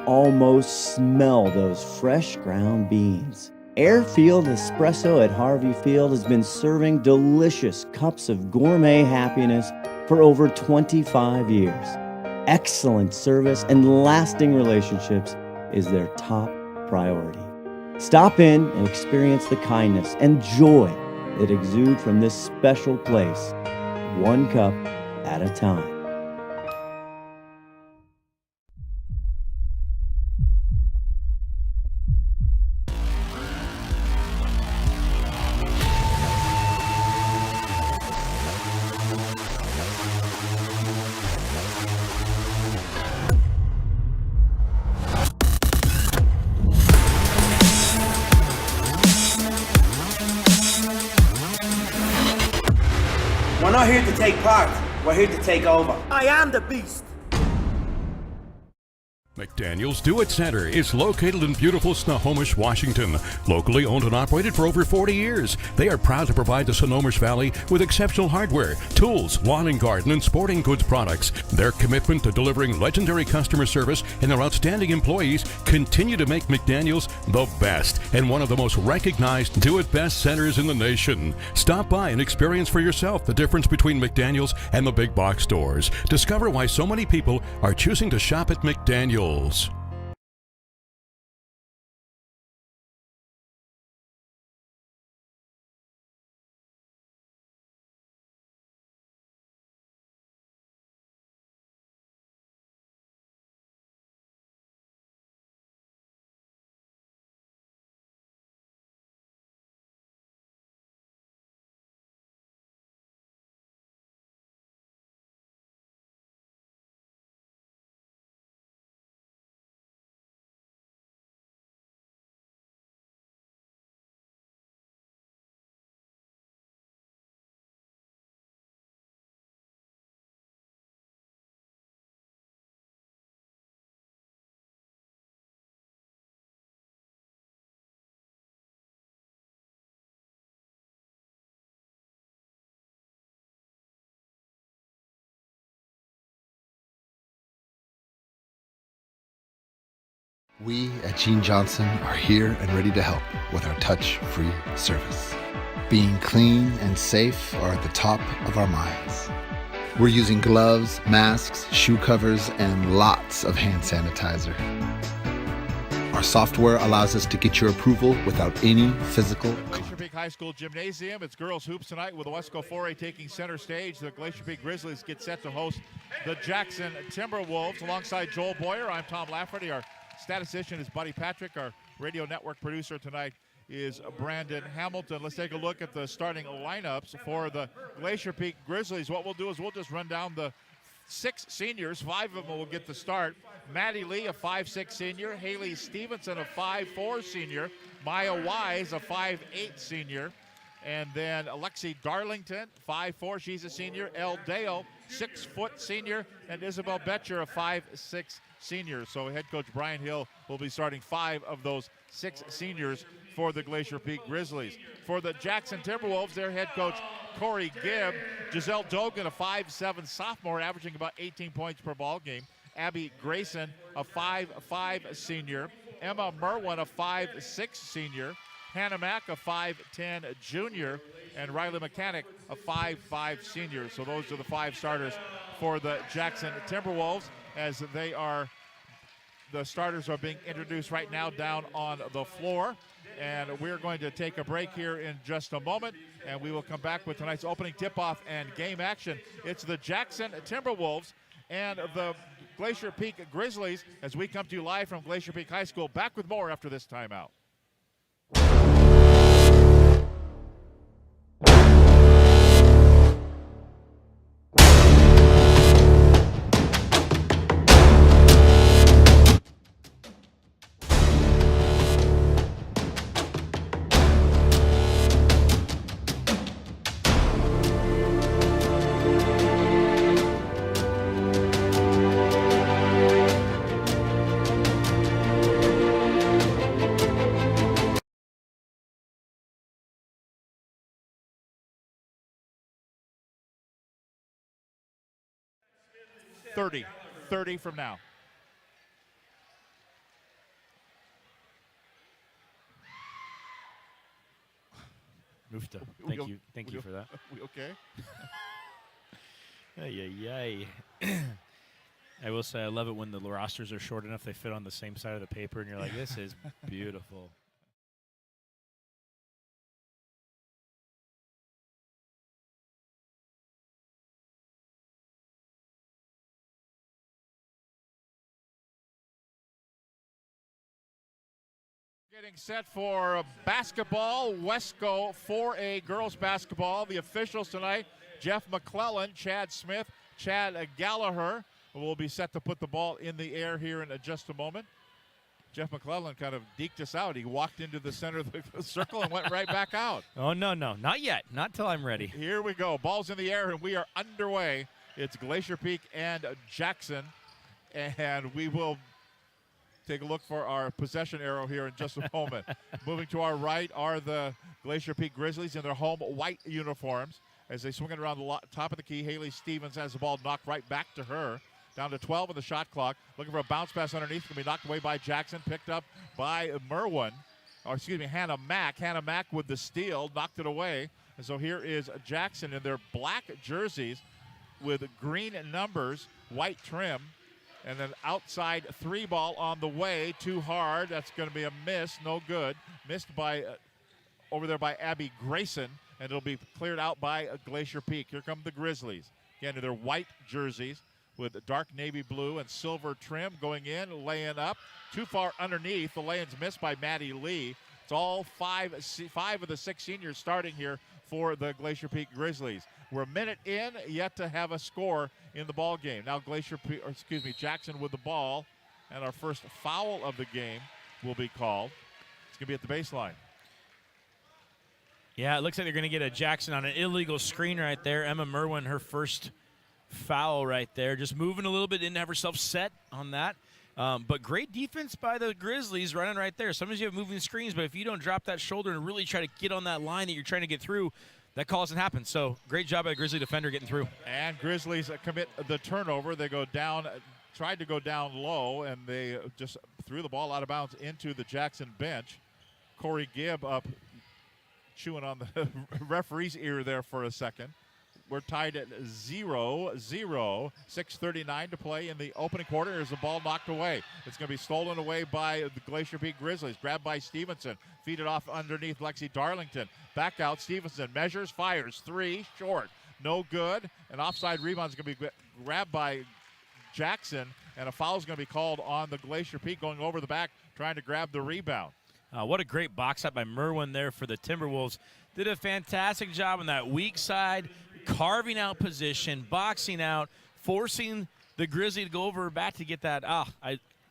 almost smell those fresh ground beans. Airfield Espresso at Harvey Field has been serving delicious cups of gourmet happiness for over 25 years. Excellent service and lasting relationships is their top priority. Stop in and experience the kindness and joy that exude from this special place, one cup at a time. We're not here to take part, we're here to take over. I am the beast. McDaniel's Do-It Center is located in beautiful Snohomish, Washington. Locally owned and operated for over 40 years, they are proud to provide the Snohomish Valley with exceptional hardware, tools, lawn and garden, and sporting goods products. Their commitment to delivering legendary customer service and their outstanding employees continue to make McDaniel's the best and one of the most recognized do-it-best centers in the nation. Stop by and experience for yourself the difference between McDaniel's and the big box stores. Discover why so many people are choosing to shop at McDaniel's. We at Gene Johnson are here and ready to help with our touch-free service. Being clean and safe are at the top of our minds. We're using gloves, masks, shoe covers, and lots of hand sanitizer. Our software allows us to get your approval without any physical Glacier Peak High School Gymnasium. It's girls hoops tonight with the Wesco 4A taking center stage. The Glacier Peak Grizzlies get set to host the Jackson Timberwolves. Alongside Joel Boyer, I'm Tom Lafferty. Our statistician is Buddy Patrick. Our radio network producer tonight is Brandon Hamilton. Let's take a look at the starting lineups for the Glacier Peak Grizzlies. What we'll do is we'll just run down the 6 seniors. 5 of them will get the start. Maddie Lee, a 5'6" senior. Haley Stevenson, a 5'4" senior. Maya Wise, a 5'8" senior. And then Alexi Darlington, 5'4", she's a senior. Elle Dale, 6-foot senior. And Isabel Betcher, a 5'6" senior. So head coach Brian Hill will be starting 5 of those 6 seniors for the Glacier Peak Grizzlies. For the Jackson Timberwolves, their head coach Corey Gibb. Giselle Dogan, a 5'7" sophomore, averaging about 18 points per ball game. Abby Grayson, a 5'5" senior. Emma Merwin, a 5'6" senior. Hannah Mack, a 5'10" junior. And Riley Mechanic, a 5'5" senior. So those are the 5 starters for the Jackson Timberwolves as the starters are being introduced right now down on the floor. And we're going to take a break here in just a moment, and we will come back with tonight's opening tip-off and game action. It's the Jackson Timberwolves and the Glacier Peak Grizzlies as we come to you live from Glacier Peak High School. Back with more after this timeout. Thirty from now. Mufta. Thank you for that. We okay? Ay. I will say I love it when the rosters are short enough they fit on the same side of the paper, and you're like, this is beautiful. Getting set for basketball, Wesco 4A girls basketball. The officials tonight, Jeff McClellan, Chad Smith, Chad Gallagher will be set to put the ball in the air here in just a moment. Jeff McClellan kind of deked us out. He walked into the center of the circle and went right back out. Oh, no, not yet. Not till I'm ready. Here we go. Ball's in the air, and we are underway. It's Glacier Peak and Jackson, and we will take a look for our possession arrow here in just a moment. Moving to our right are the Glacier Peak Grizzlies in their home white uniforms. As they swing it around the top of the key, Haley Stevens has the ball knocked right back to her. Down to 12 on the shot clock. Looking for a bounce pass underneath. Going to be knocked away by Jackson. Picked up by Hannah Mack. Hannah Mack with the steal. Knocked it away. And so here is Jackson in their black jerseys with green numbers, white trim. And then outside three ball on the way. Too hard. That's going to be a miss. No good. Missed by over there by Abby Grayson. And it'll be cleared out by Glacier Peak. Here come the Grizzlies. Again, in their white jerseys with dark navy blue and silver trim going in, laying up. Too far underneath. The lay-in's missed by Maddie Lee. It's all five of the six seniors starting here for the Glacier Peak Grizzlies. We're a minute in, yet to have a score in the ball game. Now Jackson with the ball, and our first foul of the game will be called. It's going to be at the baseline. Yeah, it looks like they're going to get a Jackson on an illegal screen right there. Emma Merwin, her first foul right there. Just moving a little bit, didn't have herself set on that. But great defense by the Grizzlies running right there. Sometimes you have moving screens, but if you don't drop that shoulder and really try to get on that line that you're trying to get through, that call doesn't happen. So great job by the Grizzly defender getting through. And Grizzlies commit the turnover. They go down, tried to go down low, and they just threw the ball out of bounds into the Jackson bench. Corey Gibb up chewing on the referee's ear there for a second. We're tied at 0-0. 6:39 to play in the opening quarter. There's the ball knocked away. It's going to be stolen away by the Glacier Peak Grizzlies. Grabbed by Stevenson. Feed it off underneath Lexi Darlington. Back out Stevenson. Measures, fires. Three, short. No good. An offside rebound is going to be grabbed by Jackson. And a foul is going to be called on the Glacier Peak going over the back, trying to grab the rebound. What a great box out by Merwin there for the Timberwolves. Did a fantastic job on that weak side, carving out position, boxing out, forcing the Grizzly to go over her back to get that.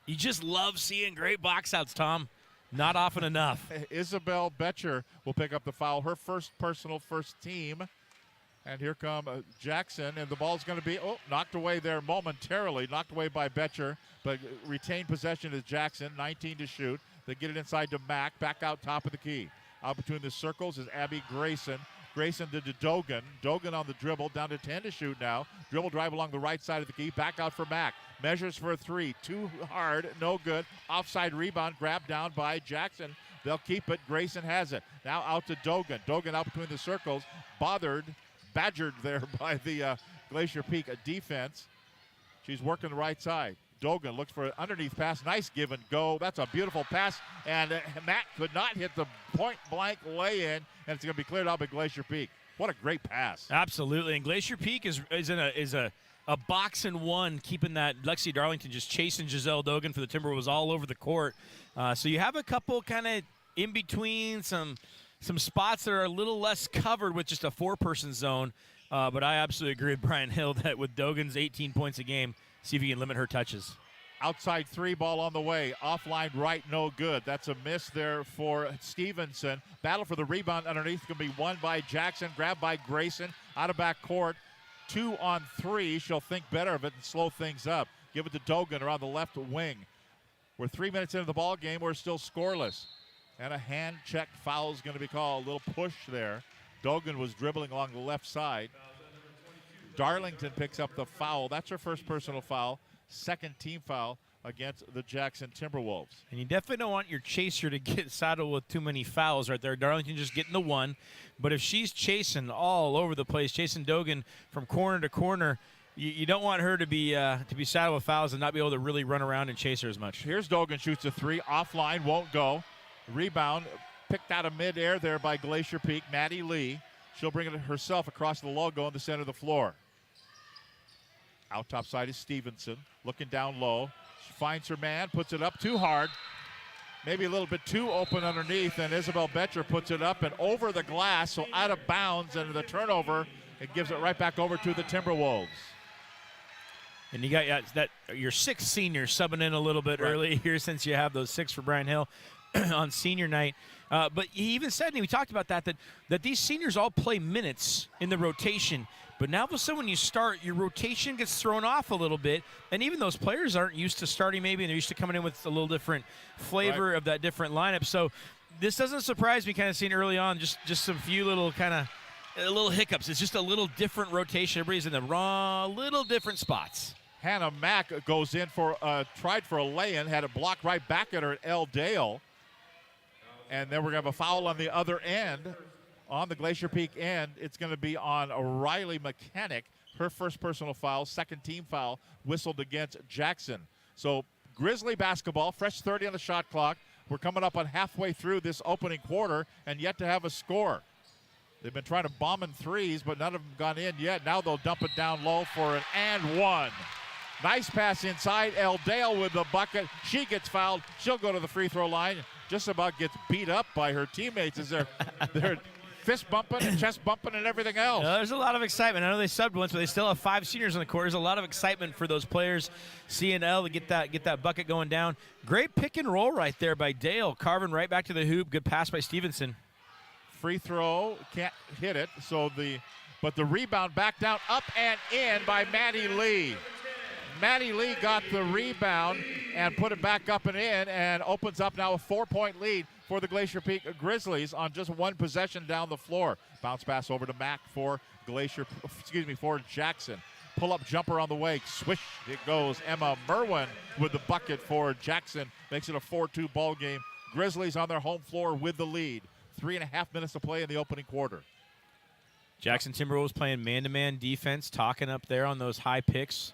You just love seeing great box outs, Tom. Not often enough. Isabel Betcher will pick up the foul, her first personal, first team. And here come Jackson, and the ball's going to be knocked away there momentarily, knocked away by Betcher, but retained possession is Jackson, 19 to shoot. They get it inside to Mack, back out top of the key. Out between the circles is Abby Grayson. Grayson to Dogan. Dogan on the dribble, down to 10 to shoot now. Dribble drive along the right side of the key, back out for Mack. Measures for a three, too hard, no good. Offside rebound, grabbed down by Jackson. They'll keep it, Grayson has it. Now out to Dogan. Dogan out between the circles, badgered there by the Glacier Peak defense. She's working the right side. Dogan looks for an underneath pass. Nice give and go. That's a beautiful pass. And Matt could not hit the point-blank lay-in, and it's going to be cleared out by Glacier Peak. What a great pass. Absolutely. And Glacier Peak is a box and one, keeping that Lexi Darlington just chasing Giselle Dogan for the Timberwolves all over the court. So you have a couple kind of in between, some spots that are a little less covered with just a four-person zone. But I absolutely agree with Brian Hill that with Dogan's 18 points a game, see if you can limit her touches. Outside three ball on the way. Offline right, no good. That's a miss there for Stevenson. Battle for the rebound underneath going to be won by Jackson. Grabbed by Grayson. Out of back court. 2 on 3. She'll think better of it and slow things up. Give it to Dogan around the left wing. We're 3 minutes into the ball game. We're still scoreless. And a hand-checked foul is going to be called. A little push there. Dogan was dribbling along the left side. Darlington picks up the foul. That's her first personal foul. Second team foul against the Jackson Timberwolves. And you definitely don't want your chaser to get saddled with too many fouls right there. Darlington just getting the one. But if she's chasing all over the place, chasing Dogan from corner to corner, you don't want her to be saddled with fouls and not be able to really run around and chase her as much. Here's Dogan, shoots a three, offline, won't go. Rebound picked out of midair there by Glacier Peak, Maddie Lee. She'll bring it herself across the logo in the center of the floor. Out top side is Stevenson, looking down low. She finds her man, puts it up too hard. Maybe a little bit too open underneath, and Isabel Betcher puts it up and over the glass, so out of bounds, and the turnover, it gives it right back over to the Timberwolves. And you got your 6 seniors subbing in a little bit early here since you have those 6 for Brian Hill on senior night. But he even said, and we talked about that these seniors all play minutes in the rotation. But now all of a sudden when you start, your rotation gets thrown off a little bit. And even those players aren't used to starting maybe, and they're used to coming in with a little different flavor of that different lineup. So this doesn't surprise me kind of seeing early on just some few little kind of little hiccups. It's just a little different rotation. Everybody's in the wrong, little different spots. Hannah Mack goes in for tried for a lay-in, had it blocked right back at her at L. Dale. And then we're going to have a foul on the other end, on the Glacier Peak end. It's going to be on Riley Mechanic, her first personal foul, second team foul, whistled against Jackson. So Grizzly basketball, fresh 30 on the shot clock. We're coming up on halfway through this opening quarter and yet to have a score. They've been trying to bomb in threes, but none of them gone in yet. Now they'll dump it down low for an and one. Nice pass inside. L. Dale with the bucket. She gets fouled. She'll go to the free throw line. Just about gets beat up by her teammates as they're fist bumping and chest bumping and everything else. There's a lot of excitement. I know they subbed once, but they still have 5 seniors on the court. There's a lot of excitement for those players. CNL to get that bucket going down. Great pick and roll right there by Dale, carving right back to the hoop. Good pass by Stevenson. Free throw, can't hit it. But the rebound back down, up and in by Maddie Lee. Maddie Lee got the rebound and put it back up and in, and opens up now a 4-point lead for the Glacier Peak Grizzlies on just one possession down the floor. Bounce pass over to Mack for Jackson. Pull-up jumper on the way. Swish, it goes. Emma Merwin with the bucket for Jackson. Makes it a 4-2 ball game. Grizzlies on their home floor with the lead. 3.5 minutes to play in the opening quarter. Jackson Timberwolves playing man-to-man defense, talking up there on those high picks.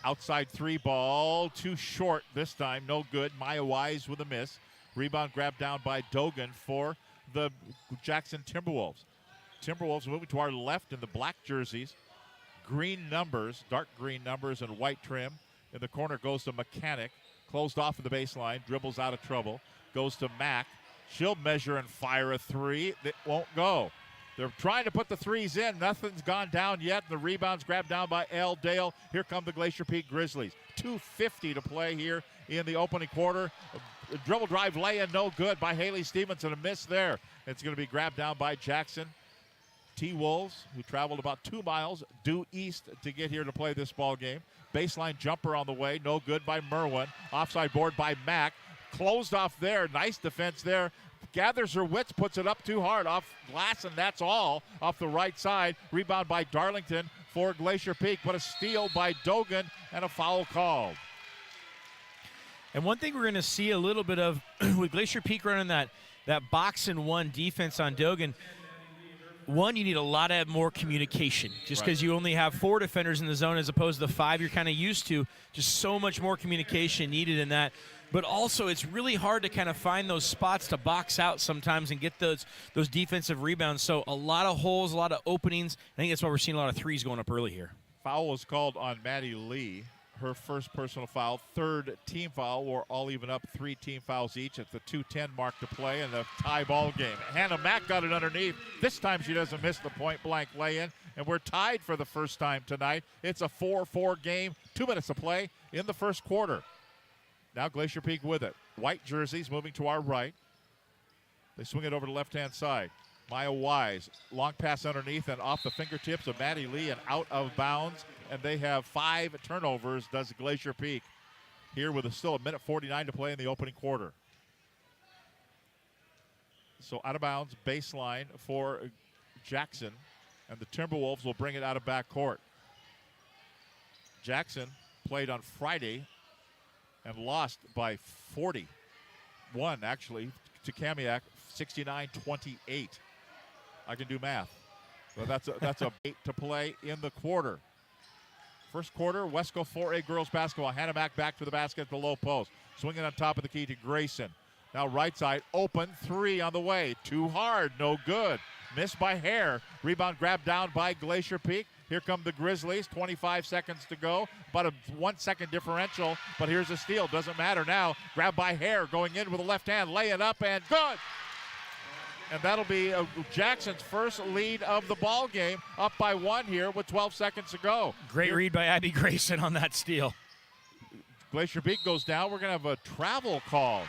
Outside 3 ball, too short this time, no good. Maya Wise with a miss. Rebound grabbed down by Dogan for the Jackson Timberwolves. Timberwolves moving to our left in the black jerseys. Green numbers, dark green numbers and white trim. In the corner goes to Mechanic. Closed off of the baseline, dribbles out of trouble. Goes to Mack. She'll measure and fire a 3 that won't go. They're trying to put the threes in. Nothing's gone down yet. The rebound's grabbed down by L. Dale. Here come the Glacier Peak Grizzlies. 2:50 to play here in the opening quarter. A dribble drive lay-in, no good by Haley Stevenson. A miss there. It's going to be grabbed down by Jackson. T-Wolves, who traveled about 2 miles due east to get here to play this ball game. Baseline jumper on the way. No good by Merwin. Offside board by Mack. Closed off there. Nice defense there. Gathers her wits, puts it up too hard off glass, and that's all off the right side. Rebound by Darlington for Glacier Peak, but a steal by Dogan and a foul called. And one thing we're going to see a little bit of with Glacier Peak running that box and one defense on Dogan, one, you need a lot of more communication just because you only have 4 defenders in the zone as opposed to the 5 you're kind of used to. Just so much more communication needed in that. But also it's really hard to kind of find those spots to box out sometimes and get those defensive rebounds. So a lot of holes, a lot of openings. I think that's why we're seeing a lot of threes going up early here. Foul was called on Maddie Lee. Her first personal foul, 3rd team foul. We're all even up 3 team fouls each at the 2:10 mark to play in the tie ball game. Hannah Mack got it underneath. This time she doesn't miss the point-blank lay-in, and we're tied for the first time tonight. It's a 4-4 game, 2 minutes to play in the first quarter. Now Glacier Peak with it. White jerseys moving to our right. They swing it over to the left-hand side. Maya Wise, long pass underneath and off the fingertips of Maddie Lee and out of bounds. And they have 5 turnovers, does Glacier Peak. Here with still a minute 49 to play in the opening quarter. So out of bounds, baseline for Jackson. And the Timberwolves will bring it out of backcourt. Jackson played on Friday and lost by 41, actually, to Kamiak, 69-28. I can do math. So that's a 8 to play in the quarter. First quarter, Wesco 4A girls basketball. Hannah back to the basket at the low post. Swinging on top of the key to Grayson. Now right side, open, 3 on the way. Too hard, no good. Missed by Hare. Rebound grabbed down by Glacier Peak. Here come the Grizzlies, 25 seconds to go. About a 1 second differential, but here's a steal. Doesn't matter now. Grabbed by Hare, going in with the left hand, lay it up, and good! And that'll be Jackson's first lead of the ball game, up by 1 here with 12 seconds to go. Great read by Abby Grayson on that steal. Glacier Peak goes down. We're going to have a travel call.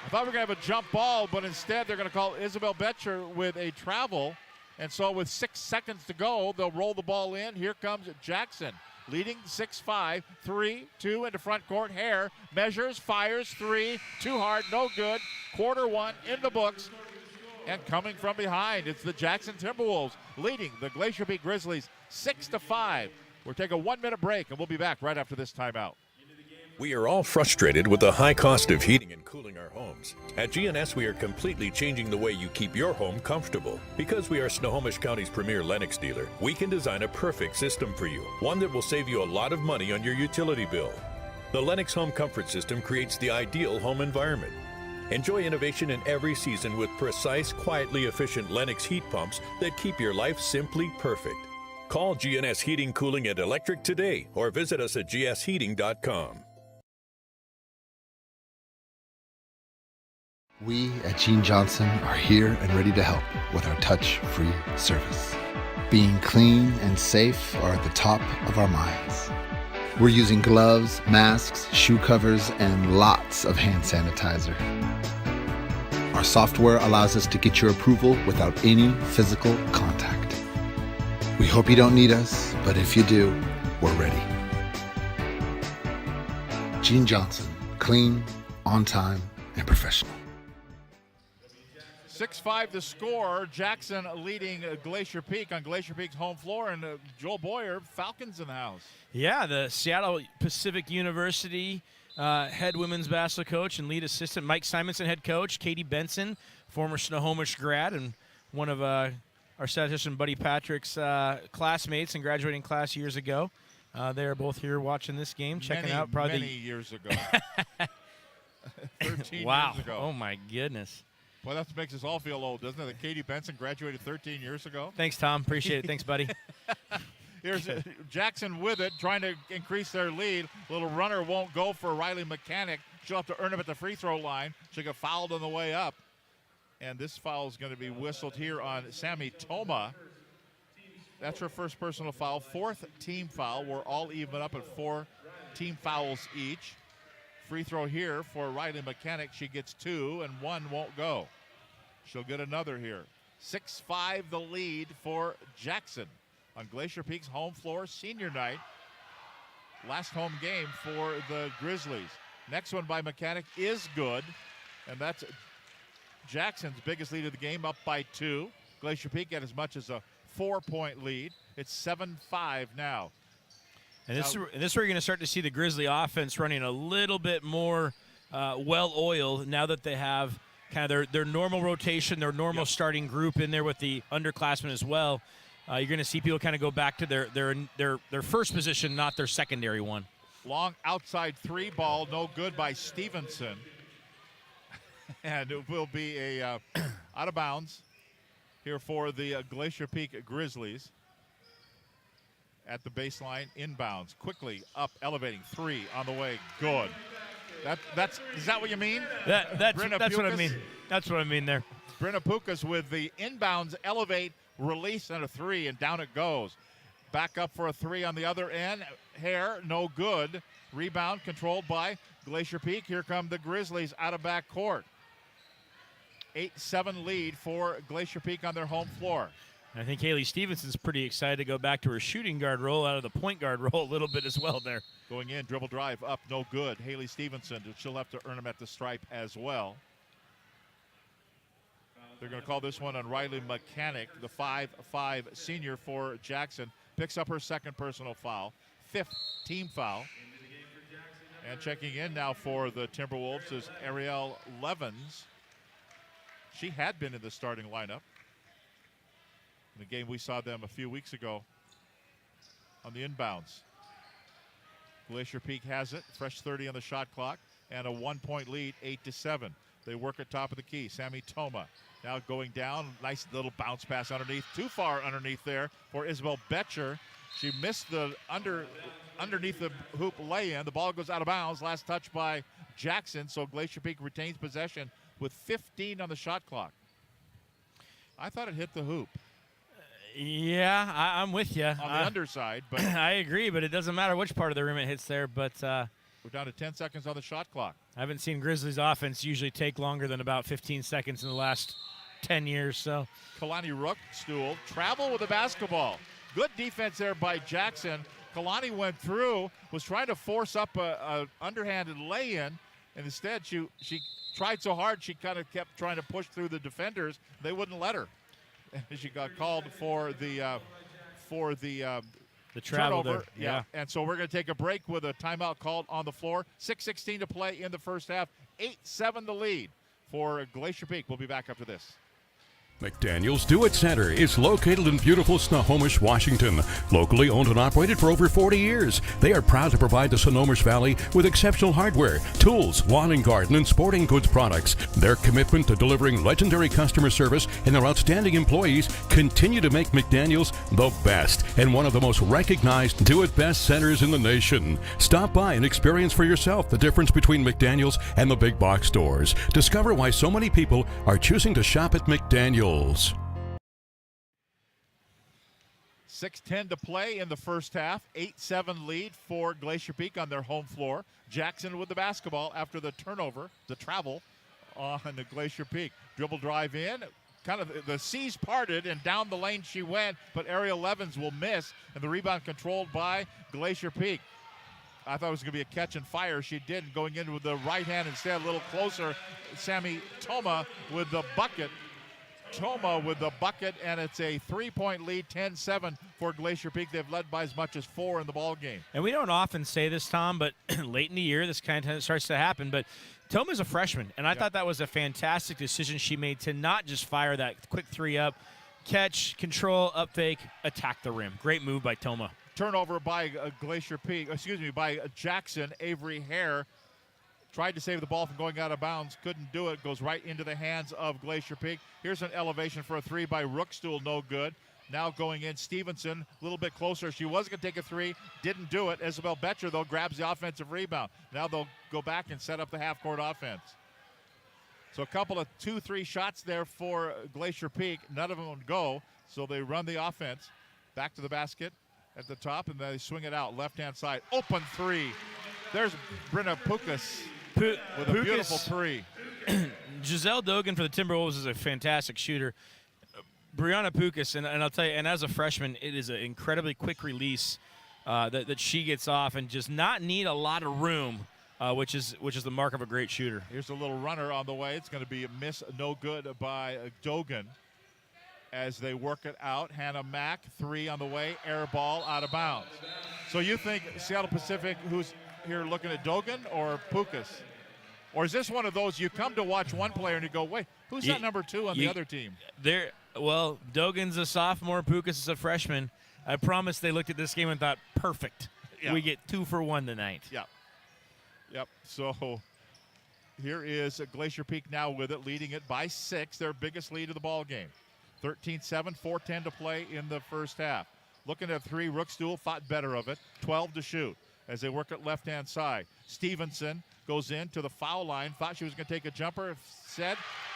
I thought we were going to have a jump ball, but instead they're going to call Isabel Betcher with a travel. And so with 6 seconds to go, they'll roll the ball in. Here comes Jackson, leading 6-5, 3-2 into front court. Hare measures, fires, 3, too hard, no good. Quarter 1 in the books. And coming from behind, it's the Jackson Timberwolves leading the Glacier Peak Grizzlies 6-5. We'll take a 1-minute break, and we'll be back right after this timeout. We are all frustrated with the high cost of heating and cooling our homes. At GNS, we are completely changing the way you keep your home comfortable. Because we are Snohomish County's premier Lennox dealer, we can design a perfect system for you, one that will save you a lot of money on your utility bill. The Lennox Home Comfort System creates the ideal home environment. Enjoy innovation in every season with precise, quietly efficient Lennox heat pumps that keep your life simply perfect. Call GNS Heating, Cooling, and Electric today or visit us at gsheating.com. We at Gene Johnson are here and ready to help with our touch-free service. Being clean and safe are at the top of our minds. We're using gloves, masks, shoe covers, and lots of hand sanitizer. Our software allows us to get your approval without any physical contact. We hope you don't need us, but if you do, we're ready. Gene Johnson, clean, on time, and professional. 6-5 to score. Jackson leading Glacier Peak on Glacier Peak's home floor. And Joel Boyer, Falcons in the house. Yeah, the Seattle Pacific University head women's basketball coach and lead assistant Mike Simonson, head coach. Katie Benson, former Snohomish grad and one of our statistician Buddy Patrick's classmates and graduating class years ago. They are both here watching this game, checking out. Probably many years ago. 13 wow. years ago. Oh, my goodness. Well, that makes us all feel old, doesn't it? That Katie Benson graduated 13 years ago. Thanks, Tom. Appreciate it. Thanks, buddy. Here's Jackson with it, trying to increase their lead. Little runner won't go for Riley Mechanic. She'll have to earn him at the free throw line. She got fouled on the way up. And this foul is going to be whistled here on Sammy Toma. That's her first personal foul. 4th team foul. We're all even up at 4 team fouls each. Free throw here for Riley Mechanic. She gets 2, and 1 won't go. She'll get another here. 6-5 the lead for Jackson on Glacier Peak's home floor senior night. Last home game for the Grizzlies. Next one by Mechanic is good, and that's Jackson's biggest lead of the game, up by 2. Glacier Peak got as much as a 4-point lead. It's 7-5 now. And this is where you're going to start to see the Grizzly offense running a little bit more well-oiled now that they have kind of their normal rotation, their normal starting group in there with the underclassmen as well. You're going to see people kind of go back to their first position, not their secondary one. Long outside 3 ball, no good by Stevenson. And it will be a out of bounds here for the Glacier Peak Grizzlies. At the baseline, inbounds, quickly up, elevating 3 on the way, good. Is that what you mean? That's what I mean. That's what I mean there. Brenna Pukas with the inbounds, elevate, release, and a 3, and down it goes. Back up for a 3 on the other end. Hare, no good. Rebound controlled by Glacier Peak. Here come the Grizzlies out of back court. 8-7 lead for Glacier Peak on their home floor. I think Haley Stevenson's pretty excited to go back to her shooting guard role out of the point guard role a little bit as well there. Going in, dribble drive up, no good. Haley Stevenson, she'll have to earn him at the stripe as well. They're going to call this one on Riley Mechanic, the 5'5 senior for Jackson. Picks up her second personal foul, 5th team foul. And checking in now for the Timberwolves is Ariel Levens. She had been in the starting lineup in the game we saw them a few weeks ago on the inbounds. Glacier Peak has it, fresh 30 on the shot clock, and a 1-point lead, 8-7. They work at top of the key. Sammy Toma now going down. Nice little bounce pass underneath. Too far underneath there for Isabel Betcher. She missed the underneath the hoop lay-in. The ball goes out of bounds. Last touch by Jackson, so Glacier Peak retains possession with 15 on the shot clock. I thought it hit the hoop. Yeah, I'm with you. On the underside. But I agree, but it doesn't matter which part of the rim it hits there. But we're down to 10 seconds on the shot clock. I haven't seen Grizzlies offense usually take longer than about 15 seconds in the last 10 years. So Kalani Rookstool travel with the basketball. Good defense there by Jackson. Kalani went through, was trying to force up a underhanded lay-in, and instead she tried so hard she kind of kept trying to push through the defenders. They wouldn't let her. She got called for the travel turnover. there. Yeah. And so we're going to take a break with a timeout called on the floor. 6:16 to play in the first half. 8-7 the lead for Glacier Peak. We'll be back after this. McDaniel's Do It Center is located in beautiful Snohomish, Washington. Locally owned and operated for over 40 years, they are proud to provide the Snohomish Valley with exceptional hardware, tools, lawn and garden, and sporting goods products. Their commitment to delivering legendary customer service and their outstanding employees continue to make McDaniel's the best and one of the most recognized Do It Best centers in the nation. Stop by and experience for yourself the difference between McDaniel's and the big box stores. Discover why so many people are choosing to shop at McDaniel's. 6:10 to play in the first half. 8-7 lead for Glacier Peak on their home floor. Jackson with the basketball after the turnover, the travel on the Glacier Peak. Dribble drive in. Kind of the seas parted and down the lane she went, but Ariel Levens will miss, and the rebound controlled by Glacier Peak. I thought it was going to be a catch and fire. She didn't, going in with the right hand instead, a little closer. Sammy Toma with the bucket. And it's a 3-point lead, 10-7 for Glacier Peak. They've led by as much as 4 in the ball game. And we don't often say this, Tom, but late in the year this kind of starts to happen. But Toma's a freshman, and I thought that was a fantastic decision she made to not just fire that quick three up, catch, control, up fake, attack the rim. Great move by Toma. Turnover by by Jackson. Avery Hare tried to save the ball from going out of bounds, couldn't do it, goes right into the hands of Glacier Peak. Here's an elevation for a three by Rookstool, no good. Now going in, Stevenson, a little bit closer. She was going to take a three, didn't do it. Isabel Betcher, though, grabs the offensive rebound. Now they'll go back and set up the half-court offense. So a couple of 2-3 shots there for Glacier Peak. None of them would go, so they run the offense. Back to the basket at the top, and they swing it out, left-hand side. Open three. There's Brenna Pukas. With a beautiful three. Giselle Dogan for the Timberwolves is a fantastic shooter. Brianna Pukas, and I'll tell you, and as a freshman, it is an incredibly quick release that she gets off and just not need a lot of room, which is the mark of a great shooter. Here's a little runner on the way. It's going to be a miss, no good by Dogan as they work it out. Hannah Mack, three on the way, air ball out of bounds. So you think Seattle Pacific, who's here looking at Dogan or Pukas? Or is this one of those you come to watch one player and you go, wait, who's that number two on the other team? Well, Dogan's a sophomore, Pukas is a freshman. I promise they looked at this game and thought, perfect. Yeah. We get 2 for 1 tonight. Yep. So here is Glacier Peak now with it, leading it by 6, their biggest lead of the ball game. 13-7, 4:10 to play in the first half. Looking at three, Rookstool thought better of it, 12 to shoot as they work at left-hand side. Stevenson goes in to the foul line, thought she was going to take a jumper,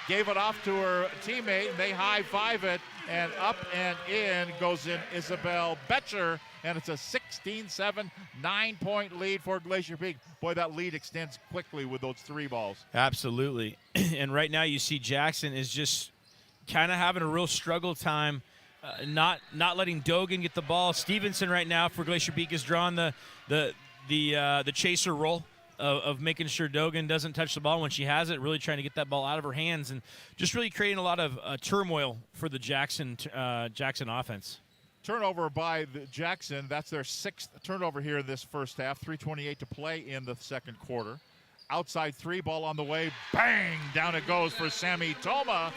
gave it off to her teammate, and they high-five it, and up and in goes in Isabel Betcher, and it's a 16-7, 9-point lead for Glacier Peak. Boy, that lead extends quickly with those three balls. Absolutely. And right now you see Jackson is just kind of having a real struggle time, not letting Dogan get the ball. Stevenson right now for Glacier Peak is drawing the chaser role of making sure Dogan doesn't touch the ball when she has it, really trying to get that ball out of her hands and just really creating a lot of turmoil for the Jackson offense. Turnover by Jackson. That's their 6th turnover here in this first half. 3:28 to play in the second quarter. Outside three, ball on the way. Bang! Down it goes for Sammy Toma.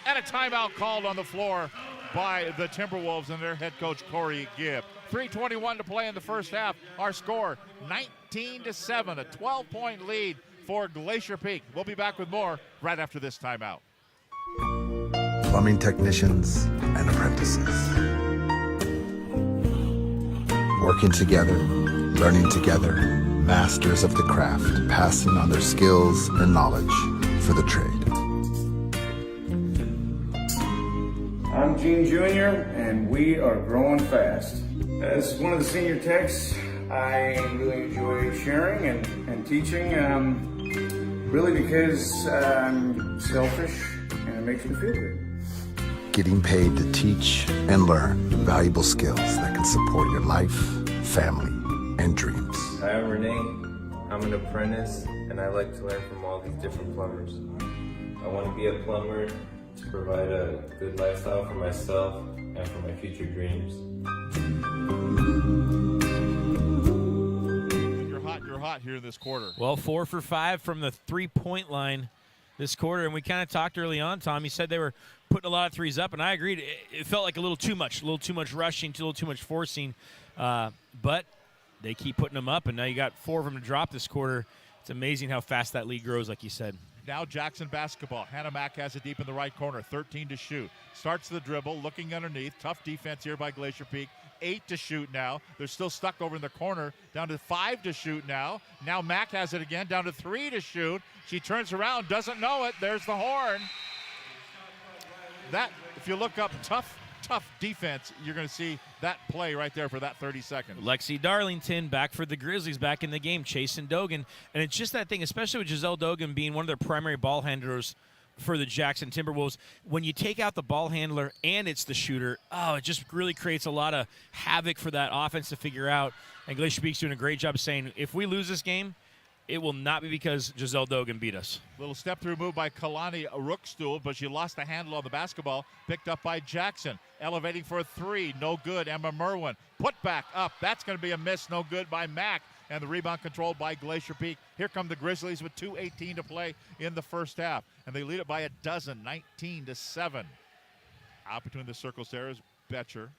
And a timeout called on the floor by the Timberwolves and their head coach, Corey Gibb. 3:21 to play in the first half. Our score, 19-7, a 12-point lead for Glacier Peak. We'll be back with more right after this timeout. Plumbing technicians and apprentices. Working together, learning together, masters of the craft, passing on their skills and knowledge for the trade. I'm Gene Jr., and we are growing fast. As one of the senior techs, I really enjoy sharing and teaching, really because I'm selfish and it makes me feel good. Getting paid to teach and learn valuable skills that can support your life, family, and dreams. Hi, I'm Renee. I'm an apprentice, and I like to learn from all these different plumbers. I want to be a plumber to provide a good lifestyle for myself and for my future dreams. You're hot here in this quarter. Well, 4 for 5 from the three-point line this quarter, and we kind of talked early on, Tom. You said they were putting a lot of threes up, and I agreed. It felt like a little too much rushing, a little too much forcing, but they keep putting them up, and now you got 4 of them to drop this quarter. It's amazing how fast that lead grows, like you said. Now Jackson basketball. Hannah Mack has it deep in the right corner. 13 to shoot. Starts the dribble, looking underneath. Tough defense here by Glacier Peak. 8 to shoot now. They're still stuck over in the corner. Down to 5 to shoot now. Now Mack has it again. Down to 3 to shoot. She turns around, doesn't know it. There's the horn. That, if you look up tough defense, you're going to see that play right there for that 30 seconds. Lexi Darlington back for the Grizzlies, back in the game, chasing Dogan. And it's just that thing, especially with Giselle Dogan being one of their primary ball handlers for the Jackson Timberwolves. When you take out the ball handler and it's the shooter, it just really creates a lot of havoc for that offense to figure out. And Glacier Peak's doing a great job saying, if we lose this game, it will not be because Giselle Dogan beat us. Little step-through move by Kalani Rookstool, but she lost the handle on the basketball. Picked up by Jackson. Elevating for a 3. No good. Emma Merwin. Put back up. That's going to be a miss. No good by Mack. And the rebound controlled by Glacier Peak. Here come the Grizzlies with 2:18 to play in the first half. And they lead it by a dozen, 19-7. Out between the circles there is Betcher.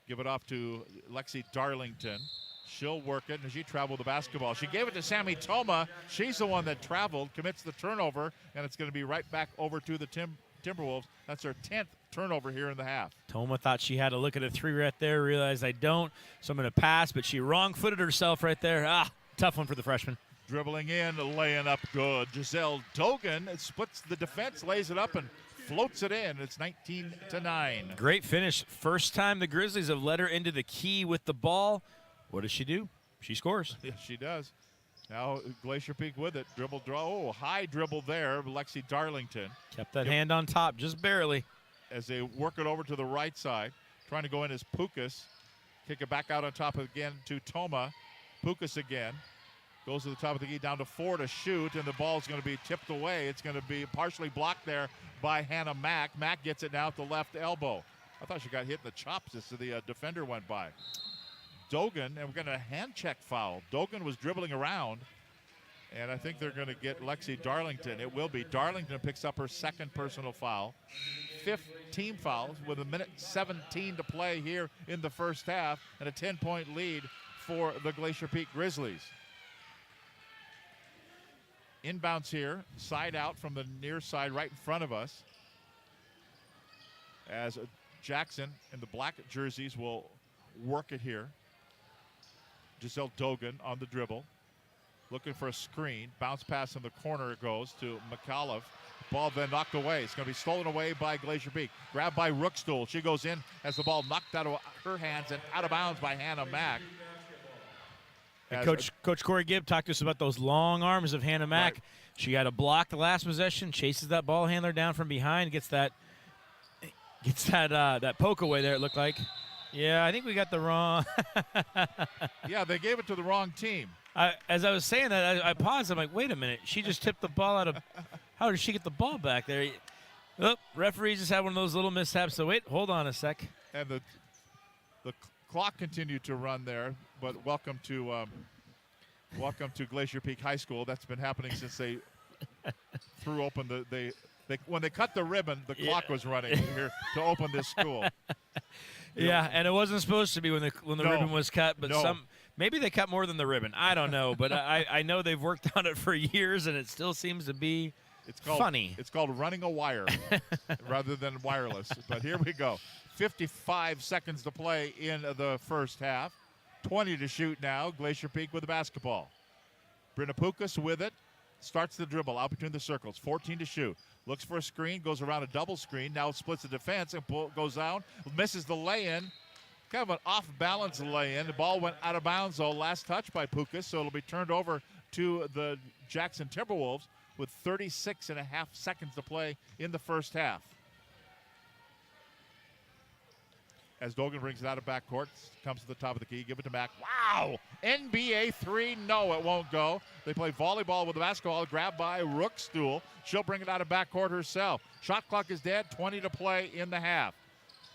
Give it off to Lexi Darlington. She'll work it, and she traveled the basketball. She gave it to Sammy Toma. She's the one that traveled, commits the turnover, and it's going to be right back over to the Timberwolves. That's her 10th turnover here in the half. Toma thought she had to look at a 3 right there, realized I don't, so I'm going to pass, but she wrong-footed herself right there. Tough one for the freshman. Dribbling in, laying up good. Giselle Dogan splits the defense, lays it up, and floats it in. It's 19-9. Great finish. First time the Grizzlies have let her into the key with the ball. What does she do? She scores. Yes, she does. Now Glacier Peak with it. Dribble, draw. Oh, high dribble there. Lexi Darlington. Kept that hand on top, just barely. As they work it over to the right side. Trying to go in as Pukas. Kick it back out on top again to Toma. Pukas again. Goes to the top of the key, down to 4 to shoot, and the ball's going to be tipped away. It's going to be partially blocked there by Hannah Mack. Mack gets it now at the left elbow. I thought she got hit in the chops as the defender went by. Dogan, and we're getting a hand check foul. Dogan was dribbling around, and I think they're going to get Lexi Darlington. It will be. Darlington picks up her 2nd personal foul. 5th team foul with 1:17 to play here in the first half, and a 10-point lead for the Glacier Peak Grizzlies. Inbounds here, side out from the near side right in front of us, as Jackson in the black jerseys will work it here. Giselle Dogan on the dribble, looking for a screen. Bounce pass in the corner it goes to McAuliffe. Ball then knocked away. It's going to be stolen away by Glacier Peak. Grabbed by Rookstool. She goes in as the ball knocked out of her hands and out of bounds by Hannah Mack. And Coach Corey Gibb talked to us about those long arms of Hannah Mack. Right. She had a block the last possession, chases that ball handler down from behind, gets that poke away there, it looked like. Yeah, I think we got the wrong. Yeah, they gave it to the wrong team. As I was saying that, I paused. I'm like, wait a minute. She just tipped the ball out of – how did she get the ball back there? Oh, referees just had one of those little mishaps. So, wait, hold on a sec. And the clock continued to run there, but welcome to Glacier Peak High School. That's been happening since they threw open when they cut the ribbon, the clock was running here to open this school. Yeah, and it wasn't supposed to be when the ribbon was cut, but maybe they cut more than the ribbon. I don't know, but I know they've worked on it for years, and it still seems to be funny. It's called running a wire rather than wireless. But here we go. 55 seconds to play in the first half. 20 to shoot now. Glacier Peak with the basketball. Brynna Pukas with it. Starts the dribble out between the circles. 14 to shoot. Looks for a screen. Goes around a double screen. Now splits the defense and goes down. Misses the lay-in. Kind of an off-balance lay-in. The ball went out of bounds, though. Last touch by Pukas, so it'll be turned over to the Jackson Timberwolves with 36 and a half seconds to play in the first half. As Dogan brings it out of backcourt, comes to the top of the key, give it to Mack. Wow! NBA 3, no, it won't go. They play volleyball with the basketball, grabbed by Rookstool. She'll bring it out of backcourt herself. Shot clock is dead, 20 to play in the half.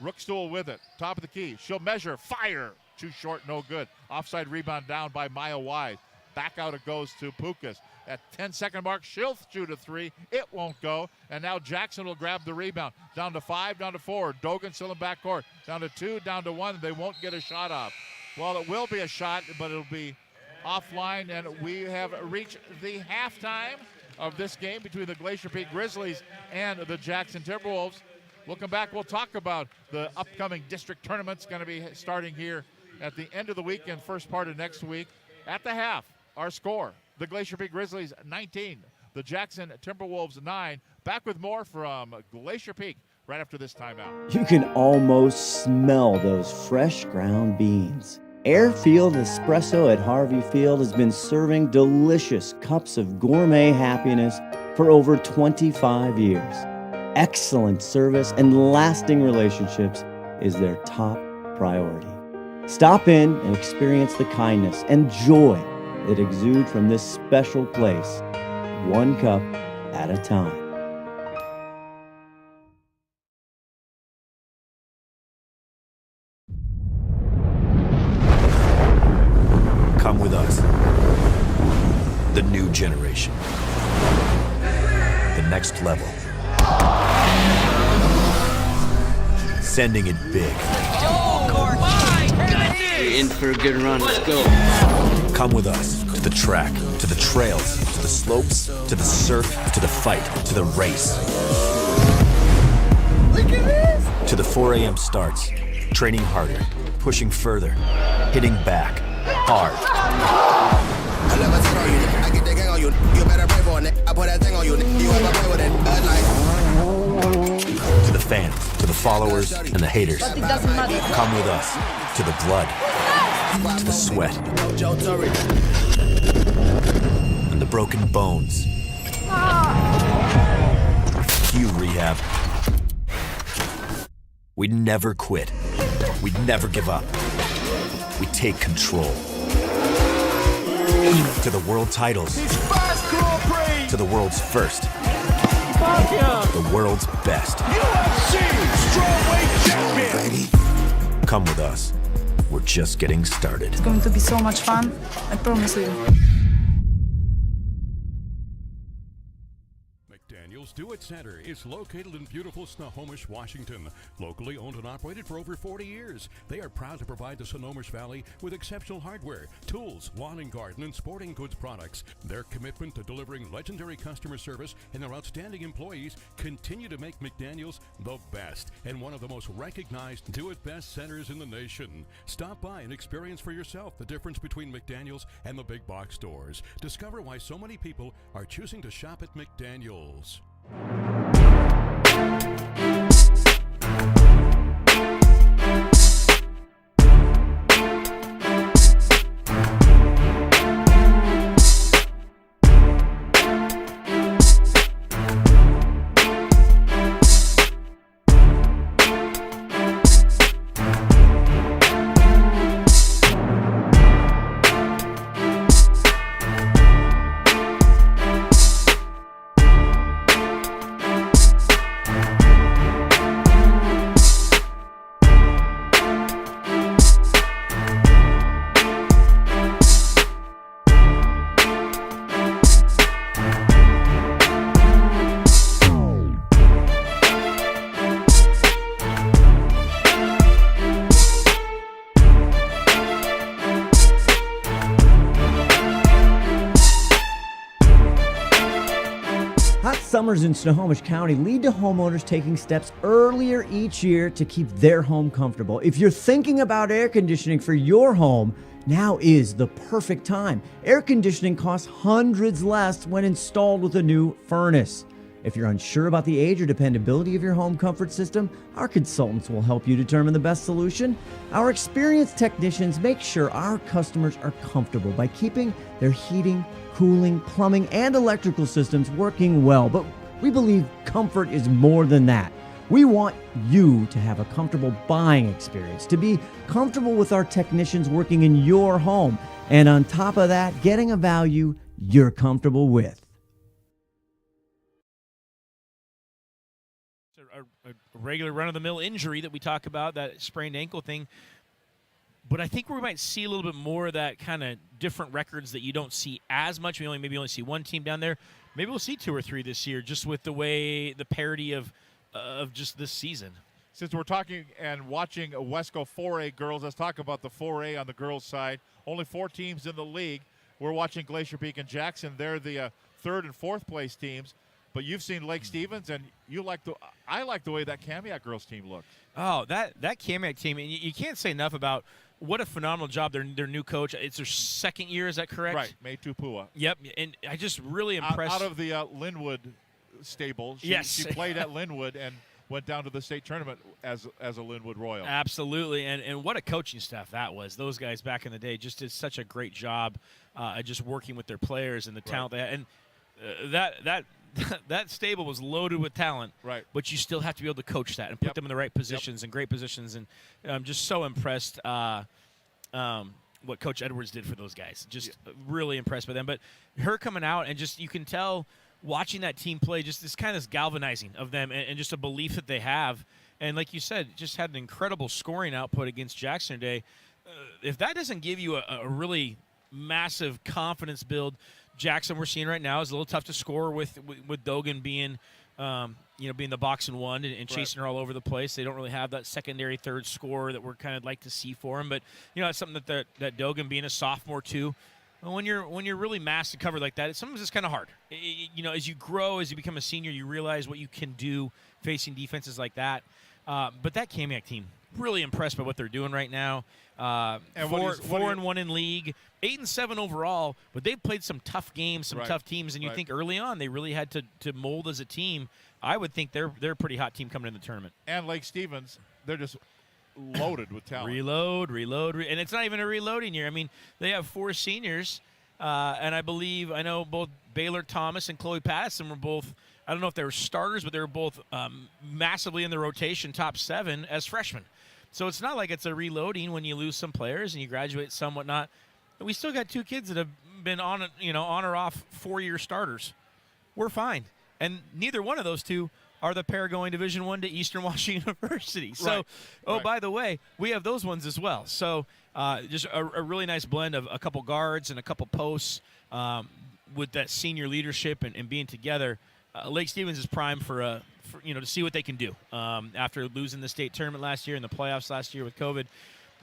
Rookstool with it, top of the key. She'll measure, fire. Too short, no good. Offside rebound down by Maya Wise. Back out it goes to Pukas. At 10-second mark, she'll shoot a 3. It won't go. And now Jackson will grab the rebound. Down to 5, down to 4. Dogan still in backcourt. Down to 2, down to 1. They won't get a shot off. Well, it will be a shot, but it'll be offline. And we have reached the halftime of this game between the Glacier Peak Grizzlies and the Jackson Timberwolves. Looking back, we'll talk about the upcoming district tournaments going to be starting here at the end of the week and first part of next week. At the half, our score, the Glacier Peak Grizzlies 19, the Jackson Timberwolves 9. Back with more from Glacier Peak right after this timeout. You can almost smell those fresh ground beans. Airfield Espresso at Harvey Field has been serving delicious cups of gourmet happiness for over 25 years. Excellent service and lasting relationships is their top priority. Stop in and experience the kindness and joy that exude from this special place, one cup at a time. Come with us. The new generation. The next level. Sending it big. Oh my goodness! You're in for a good run. Let's go. Come with us to the track, to the trails, to the slopes, to the surf, to the fight, to the race. Look at this! To the 4 a.m. starts, training harder, pushing further, hitting back, hard. I never said on you, I get the gang on you. You better pray for it. I put that thing on you. You ever play with it? To the fans, to the followers, and the haters. But it doesn't matter. Come with us to the blood, to the sweat, and the broken bones. You rehab. We never quit. We never give up. We take control. To the world titles. To the world's first. The world's best. UFC Strawweight Champion. Come with us. We're just getting started. It's going to be so much fun. I promise you. McDaniel's Do-It Center is located in beautiful Snohomish, Washington. Locally owned and operated for over 40 years, they are proud to provide the Snohomish Valley with exceptional hardware, tools, lawn and garden, and sporting goods products. Their commitment to delivering legendary customer service and their outstanding employees continue to make McDaniel's the best and one of the most recognized do-it-best centers in the nation. Stop by and experience for yourself the difference between McDaniel's and the big box stores. Discover why so many people are choosing to shop at McDaniel's. summers in Snohomish County lead to homeowners taking steps earlier each year to keep their home comfortable. If you're thinking about air conditioning for your home, now is the perfect time. Air conditioning costs hundreds less when installed with a new furnace. If you're unsure about the age or dependability of your home comfort system, our consultants will help you determine the best solution. Our experienced technicians make sure our customers are comfortable by keeping their heating, cooling, plumbing, and electrical systems working well. But we believe comfort is more than that. We want you to have a comfortable buying experience, to be comfortable with our technicians working in your home, and on top of that, getting a value you're comfortable with. A regular run-of-the-mill injury that we talk about, that sprained ankle thing. But I think we might see a little bit more of that kind of different records that you don't see as much. We maybe only see one team down there. Maybe we'll see 2 or 3 this year, just with the way the parity of just this season. Since we're talking and watching Wesco 4A girls, let's talk about the 4A on the girls' side. Only 4 teams in the league. We're watching Glacier Peak and Jackson. They're the 3rd and 4th place teams. But you've seen Lake Stevens, and I like the way that Kamiak girls team looks. Oh, that Kamiak team, and you can't say enough about what a phenomenal job their new coach. It's their 2nd year, is that correct? Right, May Tupua. Yep, and I just really impressed. Out of the Linwood stable. She played at Linwood and went down to the state tournament as a Linwood Royal. Absolutely, and what a coaching staff that was. Those guys back in the day just did such a great job at just working with their players and the talent they had. And that stable was loaded with talent, right? But you still have to be able to coach that and put them in the right positions and great positions. And I'm just so impressed what Coach Edwards did for those guys. Just really impressed by them. But her coming out and just you can tell watching that team play, just this kind of galvanizing of them and just a belief that they have. And like you said, just had an incredible scoring output against Jackson today. If that doesn't give you a really massive confidence build, Jackson we're seeing right now is a little tough to score with Dogan being, being the box and one and chasing her all over the place. They don't really have that secondary third scorer that we're kind of like to see for him. But it's something that Dogan being a sophomore too. When you're really masked and covered like that, sometimes it's kind of hard. As you grow, as you become a senior, you realize what you can do facing defenses like that. But that Kamiak team, really impressed by what they're doing right now. And 4-1 in league, 8-7 overall, but they've played some tough games, some tough teams, and you think early on they really had to mold as a team. I would think they're a pretty hot team coming in the tournament. And Lake Stevens, they're just loaded with talent. Reload, and it's not even a reloading year. I mean, they have 4 seniors, and I know both Baylor Thomas and Chloe Patterson were both, I don't know if they were starters, but they were both massively in the rotation, top 7 as freshmen. So it's not like it's a reloading when you lose some players and you graduate some, whatnot. We still got 2 kids that have been on or off 4-year starters. We're fine. And neither one of those 2 are the pair going Division I to Eastern Washington University. So, by the way, we have those ones as well. So just a really nice blend of a couple guards and a couple posts with that senior leadership and being together. Lake Stevens is primed for to see what they can do after losing the state tournament last year and the playoffs last year with COVID.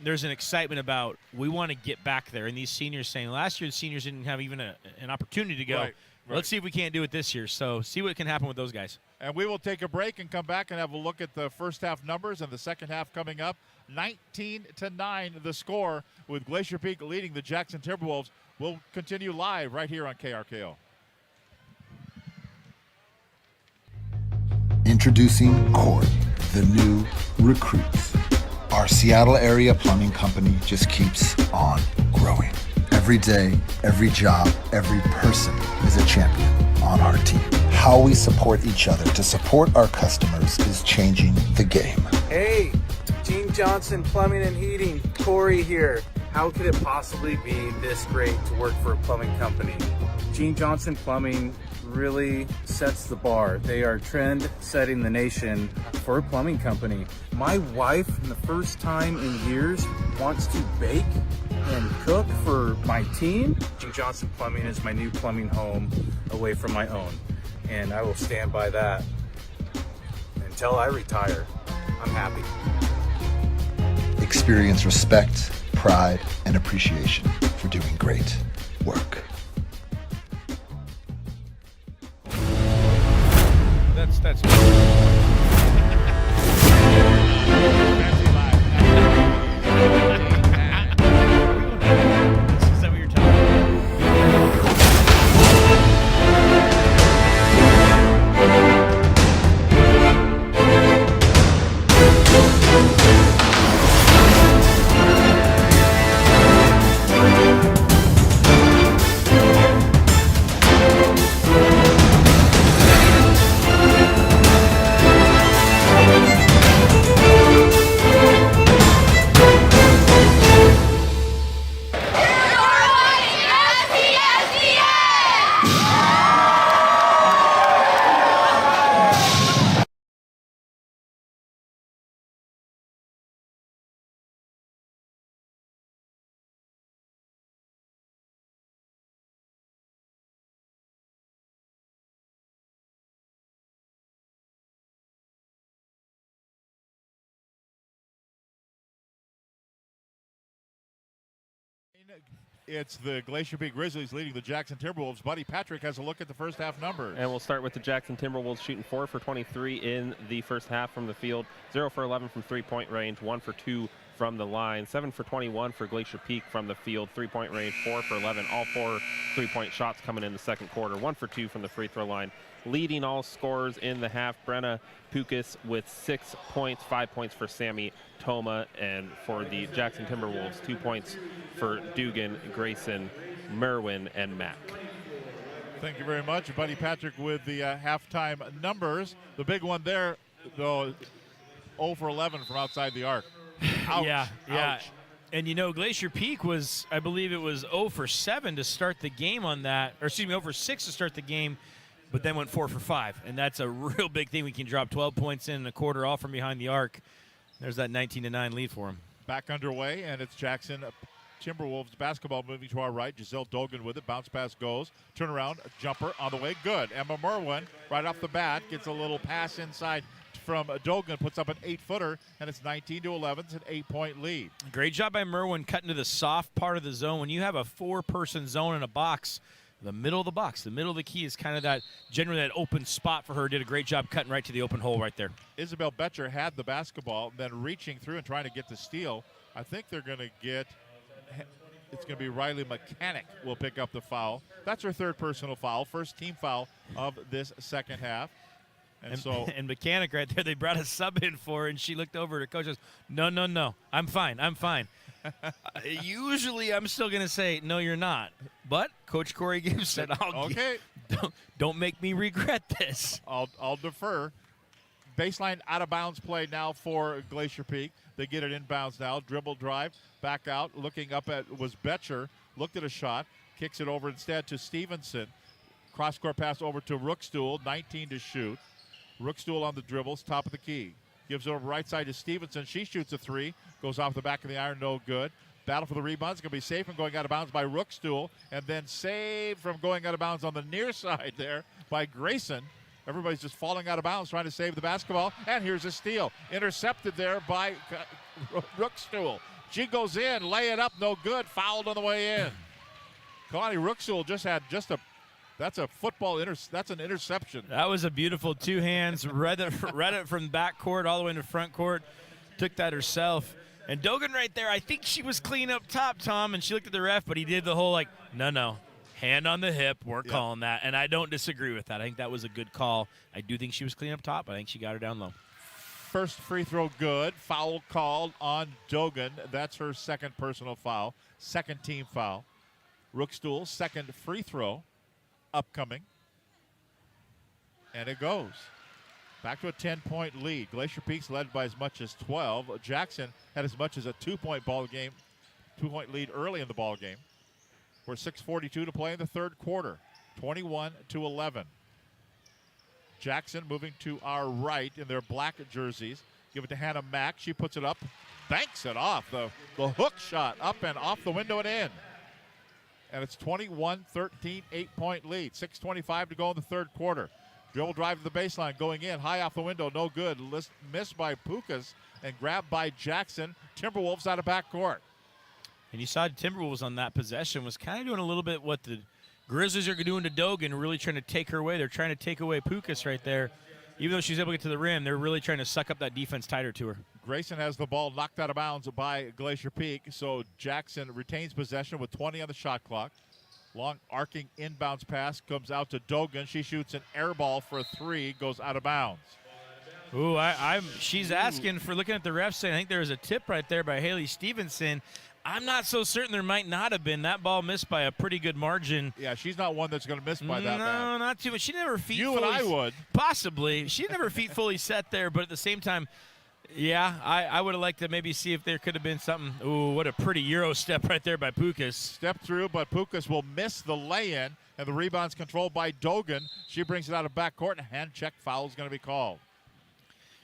There's an excitement about we want to get back there, and these seniors saying last year the seniors didn't have even an opportunity to go. Right. Let's see if we can't do it this year. So see what can happen with those guys. And we will take a break and come back and have a look at the first half numbers and the second half coming up. 19-9 the score with Glacier Peak leading the Jackson Timberwolves. We'll continue live right here on KRKO. Introducing Corey, the new recruits. Our Seattle area plumbing company just keeps on growing. Every day, every job, every person is a champion on our team. How we support each other to support our customers is changing the game. Hey, Gene Johnson Plumbing and Heating, Corey here. How could it possibly be this great to work for a plumbing company? Gene Johnson Plumbing really sets the bar. They are trend setting the nation for a plumbing company. My wife, in the first time in years, wants to bake and cook for my team. Gene Johnson Plumbing is my new plumbing home away from my own. And I will stand by that until I retire. I'm happy. Experience respect, pride, and appreciation for doing great work. Is that what you're telling me? It's the Glacier Peak Grizzlies leading the Jackson Timberwolves. Buddy Patrick has a look at the first half numbers. And we'll start with the Jackson Timberwolves shooting 4 for 23 in the first half from the field, 0 for 11 from three-point range, 1 for 2 from the line, 7 for 21 for Glacier Peak from the field, three-point range, 4 for 11, all 4 three-point shots coming in the second quarter, 1 for 2 from the free throw line. Leading all scorers in the half, Brenna Pukas with 6 points, 5 points for Sammy Toma, and for the Jackson Timberwolves, 2 points for Dugan, Grayson, Merwin, and Mack. Thank you very much. Buddy Patrick with the halftime numbers. The big one there, though, 0 for 11 from outside the arc. Ouch. Yeah. Ouch. And you know, Glacier Peak was, I believe it was 0 for 7 to start the game on that, or excuse me, 0 for 6 to start the game, but then went 4 for 5. And that's a real big thing. We can drop 12 points in a quarter all from behind the arc. There's that 19-9 lead for him. Back underway, and it's Jackson Timberwolves basketball moving to our right. Giselle Dogan with it. Bounce pass goes. Turn around. Jumper on the way. Good. Emma Merwin right off the bat gets a little pass inside from Dogan. Puts up an 8-footer, and it's 19-11. It's an 8-point lead. Great job by Merwin cutting to the soft part of the zone. When you have a 4-person zone in a box, the middle of the box, the middle of the key is kind of that, generally that open spot for her. Did a great job cutting right to the open hole right there. Isabel Betcher had the basketball, then reaching through and trying to get the steal. I think they're going to get, it's going to be Riley Mechanic will pick up the foul. That's her third personal foul, first team foul of this second half. And Mechanic right there, they brought a sub in for her, and she looked over at her coach and says, no, I'm fine. Usually I'm still going to say, no, you're not. But Coach Corey Gibbs said, okay, don't make me regret this. I'll defer. Baseline out of bounds play now for Glacier Peak. They get it inbounds now. Dribble drive, back out. Looking up at was Betcher. Looked at a shot. Kicks it over instead to Stevenson. Cross-court pass over to Rookstool. 19 to shoot. Rookstool on the dribbles, top of the key. Gives it over right side to Stevenson. She shoots a 3. Goes off the back of the iron, no good. Battle for the rebound. It's going to be safe from going out of bounds by Rookstool. And then saved from going out of bounds on the near side there by Grayson. Everybody's just falling out of bounds trying to save the basketball. And here's a steal. Intercepted there by Rookstool. She goes in, lay it up, no good. Fouled on the way in. Connie Rookstool just had that's a football, that's an interception. That was a beautiful 2 hands. read it from back court all the way into front court. Took that herself. And Dogan right there, I think she was clean up top, Tom, and she looked at the ref, but he did the whole no. Hand on the hip, we're calling that. And I don't disagree with that. I think that was a good call. I do think she was clean up top. I think she got her down low. First free throw good. Foul called on Dogan. That's her second personal foul. Second team foul. Rookstool, second free throw upcoming. And it goes. Back to a 10-point lead. Glacier Peak's led by as much as 12. Jackson had as much as a 2-point lead early in the ball game. We're 6:42 to play in the third quarter. 21-11. Jackson moving to our right in their black jerseys. Give it to Hannah Mack. She puts it up, banks it off. The hook shot up and off the window and in. And it's 21-13, 8-point lead. 6:25 to go in the third quarter. Dribble drive to the baseline, going in, high off the window, no good. Missed by Pukas and grabbed by Jackson. Timberwolves out of backcourt. And you saw Timberwolves on that possession was kind of doing a little bit what the Grizzlies are doing to Dogan, really trying to take her away. They're trying to take away Pukas right there. even though she's able to get to the rim, they're really trying to suck up that defense tighter to her. Grayson has the ball knocked out of bounds by Glacier Peak, so Jackson retains possession with 20 on the shot clock. Long arcing inbounds pass comes out to Dogan. She shoots an air ball for a 3, goes out of bounds. Ooh, she's asking for, looking at the refs, saying I think there was a tip right there by Haley Stevenson. I'm not so certain there might not have been. That ball missed by a pretty good margin. Yeah, she's not one that's going to miss by that bad. No, not too much. She never feet You fully, and I would. Possibly. She never feet fully set there, but at the same time, yeah, I would have liked to maybe see if there could have been something. Ooh, what a pretty Euro step right there by Pukas. Step through, but Pukas will miss the lay-in, and the rebound's controlled by Dogan. She brings it out of backcourt, and a hand check foul is going to be called.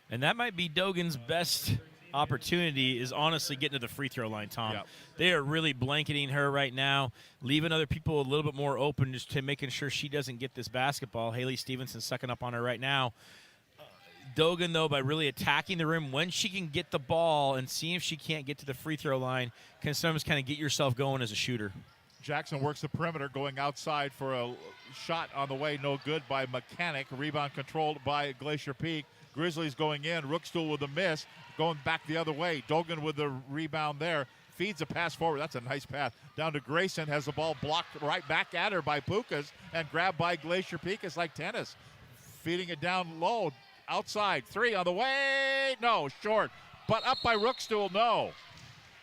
And that might be Dogan's best opportunity, is honestly getting to the free throw line, Tom. Yep. They are really blanketing her right now, leaving other people a little bit more open, just to making sure she doesn't get this basketball. Haley Stevenson sucking up on her right now. Dogan, though, by really attacking the rim when she can get the ball and seeing if she can't get to the free throw line, can sometimes kind of get yourself going as a shooter. Jackson works the perimeter, going outside for a shot on the way, no good by Mechanic. Rebound controlled by Glacier Peak. Grizzlies going in. Rookstool with a miss, going back the other way. Dogan with the rebound there. Feeds a pass forward. That's a nice pass. Down to Grayson. Has the ball blocked right back at her by Pukas and grabbed by Glacier Peak. It's like tennis. Feeding it down low. Outside. 3 on the way. No, short. But up by Rookstool. No.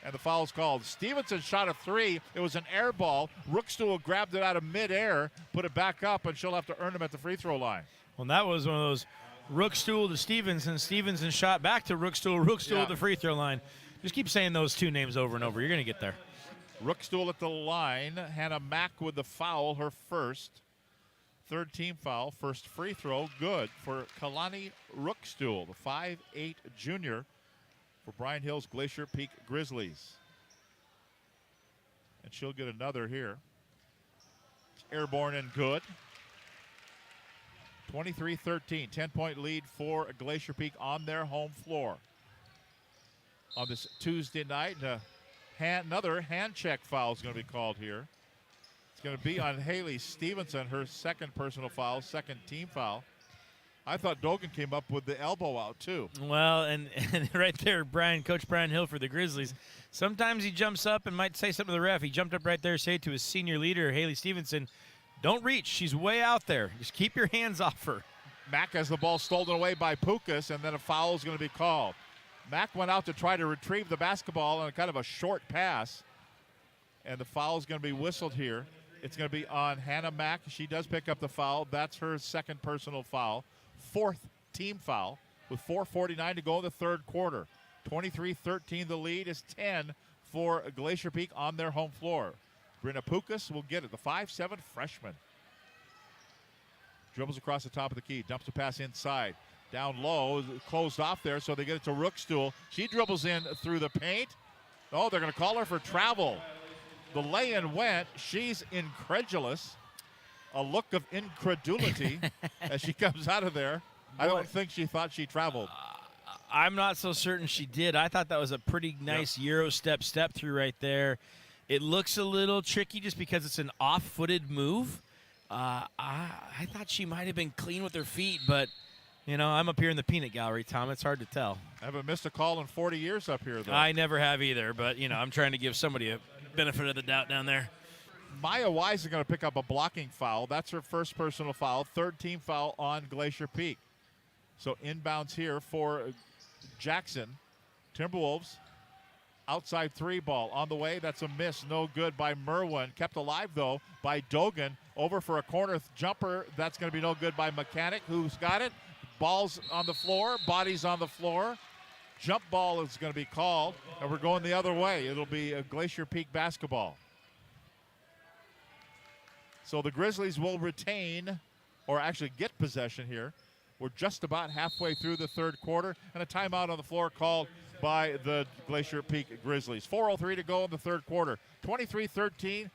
And the foul's called. Stevenson shot a 3. It was an air ball. Rookstool grabbed it out of midair, put it back up, and she'll have to earn him at the free throw line. Well, that was one of those Rookstool to Stevenson. Stevenson shot back to Rookstool. Rookstool at the free throw line. Just keep saying those two names over and over. You're going to get there. Rookstool at the line. Hannah Mack with the foul, her first. Third team foul. First free throw, good for Kalani Rookstool, the 5'8 junior for Bryan Hill's Glacier Peak Grizzlies. And she'll get another here. It's airborne and good. 23-13, 10-point lead for Glacier Peak on their home floor. On this Tuesday night, another hand check foul is going to be called here. It's going to be on Haley Stevenson, her second personal foul, second team foul. I thought Dogan came up with the elbow out, too. Well, and right there, Coach Brian Hill for the Grizzlies. Sometimes he jumps up and might say something to the ref. He jumped up right there, say to his senior leader, Haley Stevenson, don't reach. She's way out there. Just keep your hands off her. Mack has the ball stolen away by Pukas, and then a foul is going to be called. Mack went out to try to retrieve the basketball on kind of a short pass, and the foul is going to be whistled here. It's going to be on Hannah Mack. She does pick up the foul. That's her second personal foul. Fourth team foul with 4:49 to go in the third quarter. 23-13, the lead is 10 for Glacier Peak on their home floor. Brenna Pukas will get it, the 5'7 freshman. Dribbles across the top of the key, dumps a pass inside. Down low, closed off there, so they get it to Rookstool. She dribbles in through the paint. Oh, they're going to call her for travel. The lay-in went. She's incredulous. A look of incredulity as she comes out of there. I don't think she thought she traveled. I'm not so certain she did. I thought that was a pretty nice Euro step through right there. It looks a little tricky just because it's an off-footed move. I thought she might have been clean with her feet, but, you know, I'm up here in the peanut gallery, Tom. It's hard to tell. I haven't missed a call in 40 years up here, though. I never have either, but, you know, I'm trying to give somebody a benefit of the doubt down there. Maya Wise is going to pick up a blocking foul. That's her first personal foul. Third team foul on Glacier Peak. So inbounds here for Jackson. Timberwolves. Outside 3 ball on the way. That's a miss. No good by Merwin. Kept alive, though, by Dogan. Over for a corner jumper. That's going to be no good by Mechanic. Who's got it? Ball's on the floor. Bodies on the floor. Jump ball is going to be called. And we're going the other way. It'll be a Glacier Peak basketball. So the Grizzlies will retain, or actually get possession here. We're just about halfway through the third quarter, and a timeout on the floor called by the Glacier Peak Grizzlies. 4:03 to go in the third quarter. 23-13,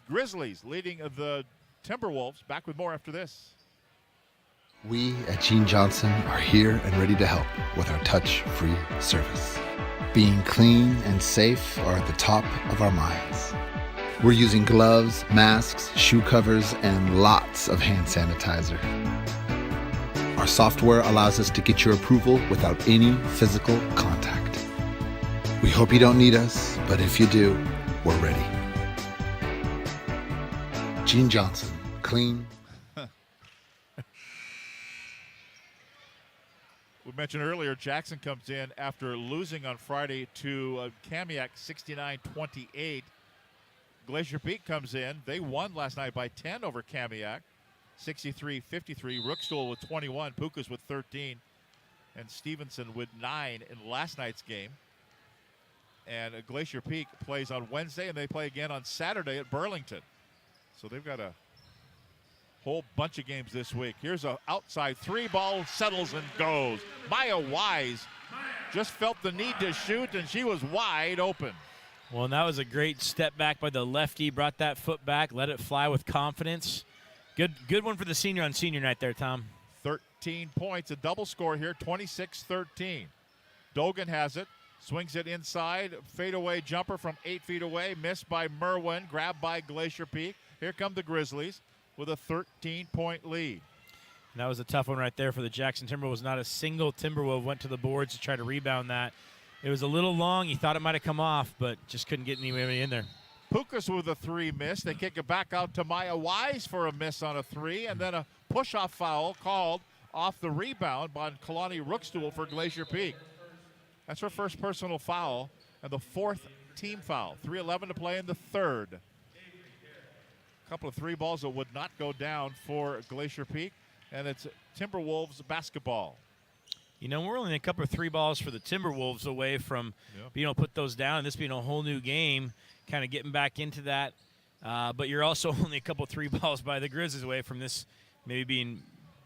Grizzlies leading the Timberwolves. Back with more after this. We at Gene Johnson are here and ready to help with our touch-free service. Being clean and safe are at the top of our minds. We're using gloves, masks, shoe covers, and lots of hand sanitizer. Our software allows us to get your approval without any physical contact. We hope you don't need us, but if you do, we're ready. Gene Johnson, clean. We mentioned earlier, Jackson comes in after losing on Friday to Kamiak 69-28. Glacier Peak comes in. They won last night by 10 over Kamiak, 63-53. Rookstool with 21, Pukas with 13, and Stevenson with 9 in last night's game. And Glacier Peak plays on Wednesday, and they play again on Saturday at Burlington. So they've got a whole bunch of games this week. Here's an outside three ball, settles and goes. Maya Wise just felt the need to shoot, and she was wide open. Well, and that was a great step back by the lefty. Brought that foot back, let it fly with confidence. Good one for the senior on senior night there, Tom. 13 points, a double score here, 26-13. Dogan has it, swings it inside, fadeaway jumper from 8 feet away, missed by Merwin, grabbed by Glacier Peak. Here come the Grizzlies with a 13-point lead. And that was a tough one right there for the Jackson Timberwolves. Not a single Timberwolf went to the boards to try to rebound that. It was a little long. He thought it might have come off, but just couldn't get anybody in there. Pukas with a 3 miss. They kick it back out to Maya Wise for a miss on a 3, and then a push-off foul called off the rebound by Kalani Rookstool for Glacier Peak. That's her first personal foul and the 4th team foul. 3:11 to play in the 3rd. A couple of 3 balls that would not go down for Glacier Peak, and it's Timberwolves basketball. You know, we're only a couple of 3 balls for the Timberwolves away from being able to put those down, and this being a whole new game, kind of getting back into that. But you're also only a couple of 3 balls by the Grizzlies away from this maybe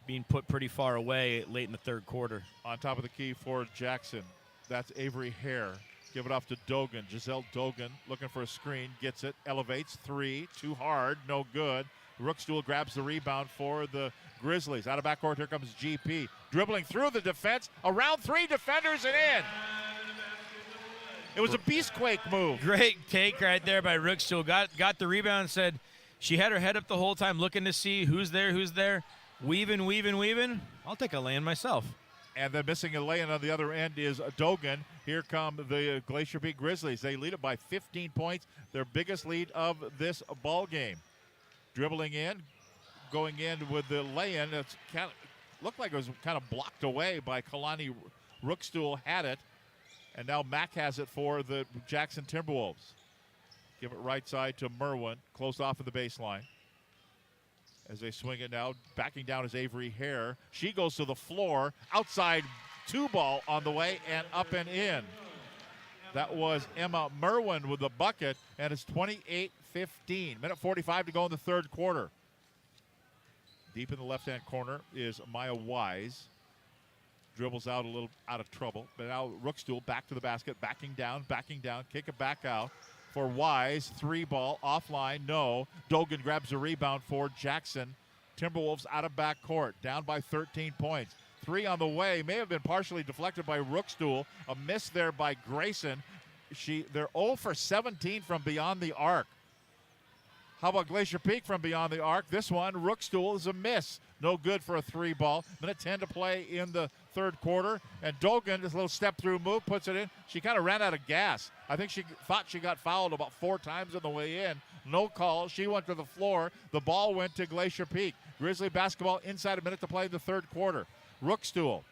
being put pretty far away late in the 3rd quarter. On top of the key for Jackson, that's Avery Hare. Give it off to Dogan. Giselle Dogan looking for a screen, gets it, elevates, 3, too hard, no good. Rookstool grabs the rebound for the Grizzlies. Out of backcourt, here comes GP. Dribbling through the defense, around 3 defenders and in. It was a beastquake move. Great take right there by Rookstool. Got the rebound and said she had her head up the whole time looking to see who's there. Weaving. I'll take a lay-in myself. And then missing a lay-in on the other end is Dogan. Here come the Glacier Peak Grizzlies. They lead it by 15 points, their biggest lead of this ball game. Dribbling in, going in with the lay-in. It's looked like it was kind of blocked away by Kalani Rookstool, had it. And now Mack has it for the Jackson Timberwolves. Give it right side to Merwin, closed off of the baseline. As they swing it now, backing down is Avery Hare. She goes to the floor, outside 2 ball on the way and up and in. That was Emma Merwin with the bucket, and it's 28-15. Minute 45 to go in the 3rd quarter. Deep in the left-hand corner is Maya Wise. Dribbles out a little out of trouble. But now Rookstool back to the basket, backing down, kick it back out for Wise. 3 ball, offline, no. Dogan grabs a rebound for Jackson. Timberwolves out of backcourt, down by 13 points. 3 on the way, may have been partially deflected by Rookstool. A miss there by Grayson. They're 0 for 17 from beyond the arc. How about Glacier Peak from beyond the arc? This one, Rookstool, is a miss. No good for a 3 ball. Minute 10 to play in the 3rd quarter. And Dogan, this little step-through move, puts it in. She kind of ran out of gas. I think she thought she got fouled about 4 times on the way in. No call. She went to the floor. The ball went to Glacier Peak. Grizzly basketball inside a minute to play in the 3rd quarter. Rookstool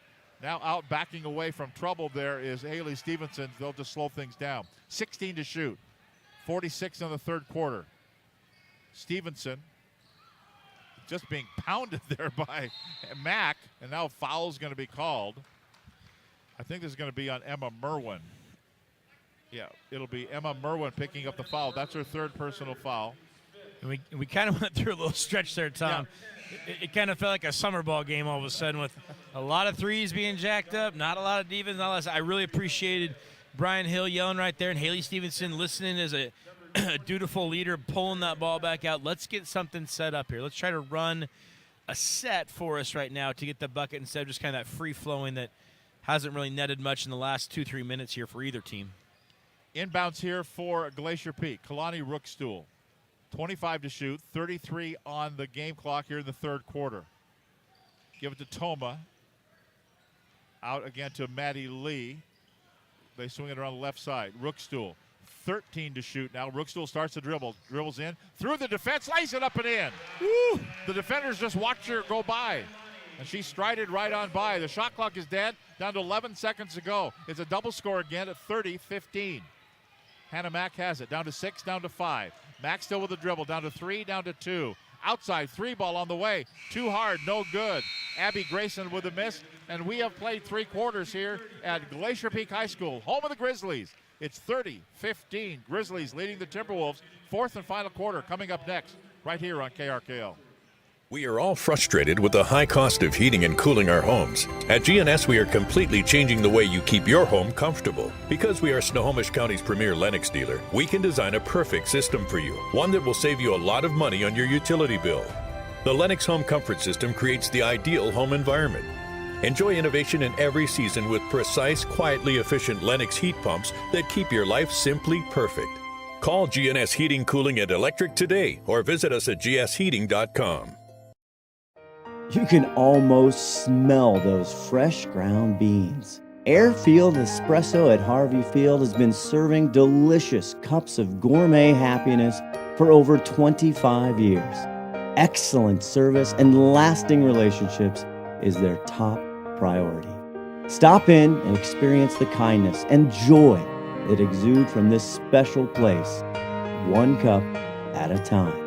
now out backing away from trouble. There is Haley Stevenson. They'll just slow things down. 16 to shoot. 46 in the 3rd quarter. Stevenson just being pounded there by Mack, and now foul's going to be called. I think this is going to be on Emma Merwin. Yeah, it'll be Emma Merwin picking up the foul. That's her 3rd personal foul. And we kind of went through a little stretch there, Tom. Yeah. It kind of felt like a summer ball game all of a sudden with a lot of threes being jacked up, not a lot of defense. I really appreciated Brian Hill yelling right there and Haley Stevenson listening as a dutiful leader, pulling that ball back out. Let's get something set up here. Let's try to run a set for us right now to get the bucket instead of just kind of that free-flowing that hasn't really netted much in the last 2-3 minutes here for either team. Inbounds here for Glacier Peak. Kalani Rookstool, 25 to shoot, 33 on the game clock here in the 3rd quarter. Give it to Toma. Out again to Maddie Lee. They swing it around the left side. Rookstool, 13 to shoot now. Rookstool starts to dribble. Dribbles in. Through the defense, lays it up and in. Woo! The defenders just watched her go by. And she strided right on by. The shot clock is dead. Down to 11 seconds to go. It's a double score again at 30-15. Hannah Mack has it. Down to 6, down to 5. Mack still with the dribble. Down to 3, down to 2. Outside, 3 ball on the way. Too hard, no good. Abby Grayson with a miss. And we have played 3 quarters here at Glacier Peak High School, home of the Grizzlies. It's 30-15. Grizzlies leading the Timberwolves. 4th and final quarter coming up next, right here on KRKO. We are all frustrated with the high cost of heating and cooling our homes. At GNS, we are completely changing the way you keep your home comfortable. Because we are Snohomish County's premier Lennox dealer, we can design a perfect system for you, one that will save you a lot of money on your utility bill. The Lennox Home Comfort System creates the ideal home environment. Enjoy innovation in every season with precise, quietly efficient Lennox heat pumps that keep your life simply perfect. Call GNS Heating, Cooling, and Electric today or visit us at gsheating.com. You can almost smell those fresh ground beans. Airfield Espresso at Harvey Field has been serving delicious cups of gourmet happiness for over 25 years. Excellent service and lasting relationships is their top priority. Stop in and experience the kindness and joy that exude from this special place, one cup at a time.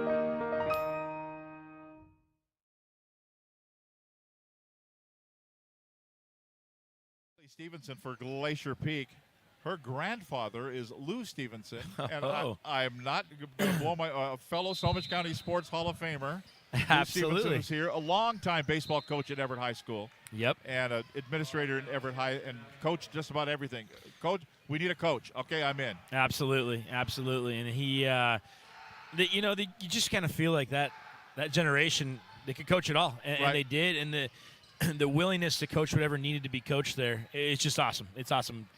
Stevenson for Glacier Peak. Her grandfather is Lou Stevenson, and I'm not going to blow my fellow Snohomish County Sports Hall of Famer. Absolutely. Lou Stevenson is here, a longtime baseball coach at Everett High School. Yep. And an administrator in Everett High, and coached just about everything. Coach, we need a coach. Okay, I'm in. Absolutely, absolutely. And he, you just kind of feel like that generation, they could coach it all, and they did, and the willingness to coach whatever needed to be coached there, it's just awesome. It's awesome.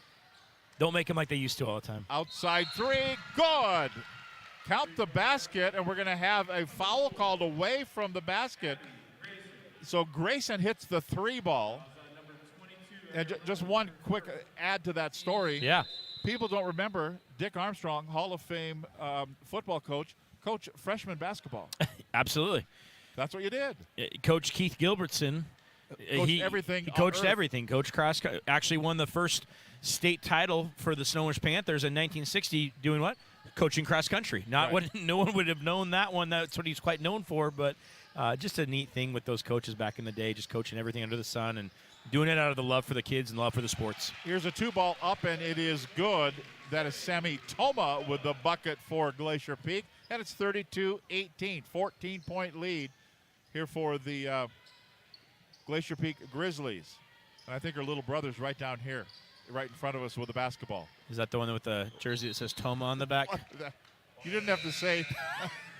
Don't make them like they used to all the time. Outside 3, good. Count the basket, and we're going to have a foul called away from the basket. So Grayson hits the 3 ball. And just one quick add to that story. Yeah. People don't remember Dick Armstrong, Hall of Fame football coach, coach freshman basketball. Absolutely. That's what you did. Coach Keith Gilbertson. Everything. He coached everything. Coach Cross actually won the first state title for the Snohomish Panthers in 1960. Doing what? Coaching cross country. No one would have known that one. That's what he's quite known for. But just a neat thing with those coaches back in the day, just coaching everything under the sun and doing it out of the love for the kids and love for the sports. Here's a 2 ball up, and it is good. That is Sammy Toma with the bucket for Glacier Peak, and it's 32-18, 14-point lead here for the Glacier Peak Grizzlies. And I think her little brother's right down here, right in front of us with the basketball. Is that the one with the jersey that says Toma on the back? You didn't have to say,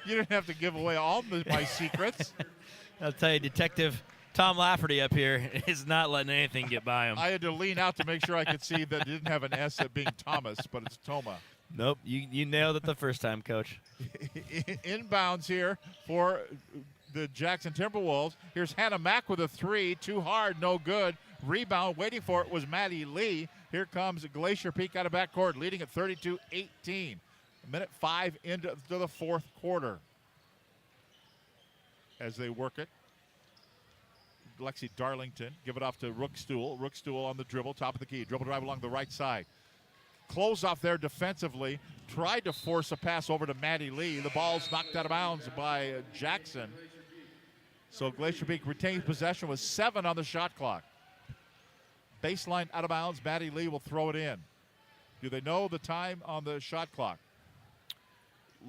you didn't have to give away all my secrets. I'll tell you, Detective Tom Lafferty up here is not letting anything get by him. I had to lean out to make sure I could see that it didn't have an S at being Thomas, but it's Toma. Nope, you nailed it the first time, Coach. Inbounds here for the Jackson Timberwolves. Here's Hannah Mack with a 3. Too hard, no good. Rebound, waiting for it was Maddie Lee. Here comes Glacier Peak out of backcourt, leading at 32-18. Minute 5 into the 4th quarter. As they work it, Lexi Darlington give it off to Rookstool. Rookstool on the dribble, top of the key. Dribble drive along the right side. Close off there defensively. Tried to force a pass over to Maddie Lee. The ball's knocked out of bounds by Jackson. So Glacier Peak retains possession with 7 on the shot clock. Baseline out of bounds. Maddie Lee will throw it in. Do they know the time on the shot clock?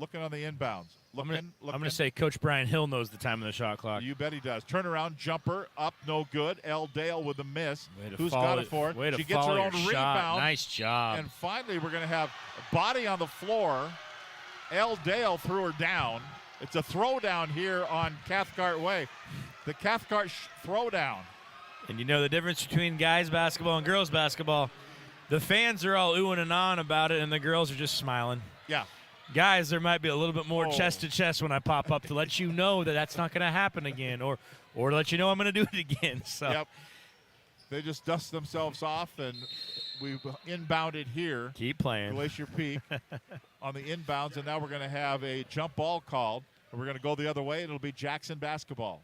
Looking on the inbounds. I'm going to say Coach Brian Hill knows the time of the shot clock. You bet he does. Turnaround jumper up, no good. L. Dale with the miss. Who's got it for it? She gets her own rebound. Nice job. And finally, we're going to have a body on the floor. L. Dale threw her down. It's a throwdown here on Cathcart Way. The Cathcart throwdown. And you know the difference between guys basketball and girls basketball. The fans are all oohing and ahhing about it, and the girls are just smiling. Yeah. Guys, there might be a little bit more chest to chest when I pop up to let you know that that's not going to happen again, or or to let you know I'm going to do it again. So. Yep. They just dust themselves off, and we've inbounded here. Keep playing. Glacier Peak on the inbounds, and now we're going to have a jump ball called, and we're going to go the other way, and it'll be Jackson basketball.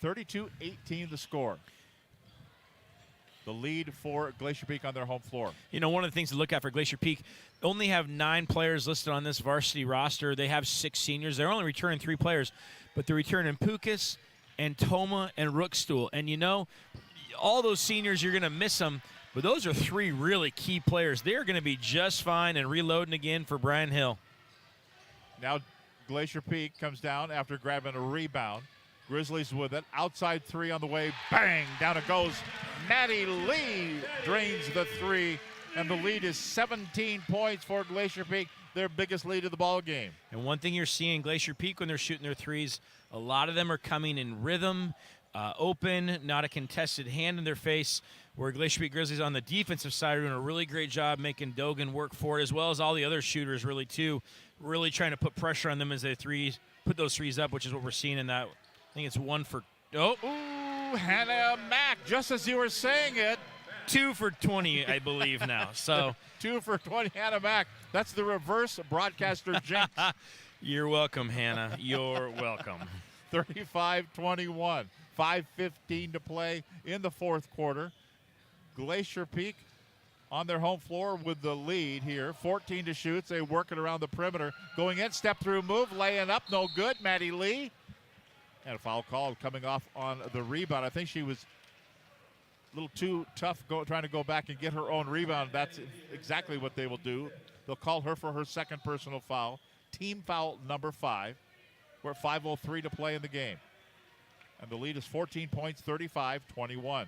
32-18 the score. The lead for Glacier Peak on their home floor. You know, one of the things to look at for Glacier Peak, only have 9 players listed on this varsity roster. They have 6 seniors. They're only returning 3 players, but they're returning Pukas and Toma and Rookstool. And, you know, all those seniors, you're going to miss them, but those are 3 really key players. They're going to be just fine and reloading again for Brian Hill. Now Glacier Peak comes down after grabbing a rebound. Grizzlies with it. Outside 3 on the way. Bang! Down it goes. Maddie Lee drains the 3, and the lead is 17 points for Glacier Peak, their biggest lead of the ball game. And one thing you're seeing Glacier Peak when they're shooting their threes, a lot of them are coming in rhythm, open, not a contested hand in their face, where Glacier Peak Grizzlies on the defensive side are doing a really great job making Dogan work for it, as well as all the other shooters really too, really trying to put pressure on them as they put those threes up, which is what we're seeing in that. I think it's 1 for, Ooh, Hannah Mack, just as you were saying it. 2 for 20, I believe now. So 2 for 20, Hannah Mack. That's the reverse broadcaster jinx. You're welcome, Hannah. You're welcome. 35-21, 5:15 to play in the fourth quarter. Glacier Peak on their home floor with the lead here. 14 to shoot. They work it around the perimeter. Going in, step through move, laying up, no good. Maddie Lee. And a foul call coming off on the rebound. I think she was a little too tough trying to go back and get her own rebound. That's exactly what they will do. They'll call her for her second personal foul. Team foul number 5. We're at 5:03 to play in the game. And the lead is 14 points, 35-21.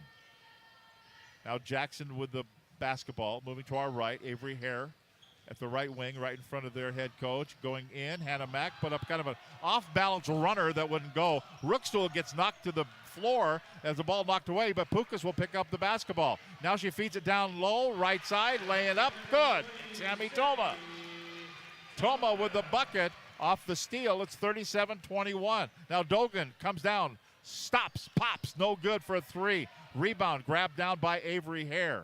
Now Jackson with the basketball. Moving to our right, Avery Hare at the right wing, right in front of their head coach. Going in, Hannah Mack put up kind of an off-balance runner that wouldn't go. Rookstool gets knocked to the floor as the ball knocked away, but Pukas will pick up the basketball. Now she feeds it down low, right side, laying up, good. Sammy Toma. Toma with the bucket off the steal. It's 37-21. Now Dogan comes down, stops, pops, no good for a 3. Rebound grabbed down by Avery Hare.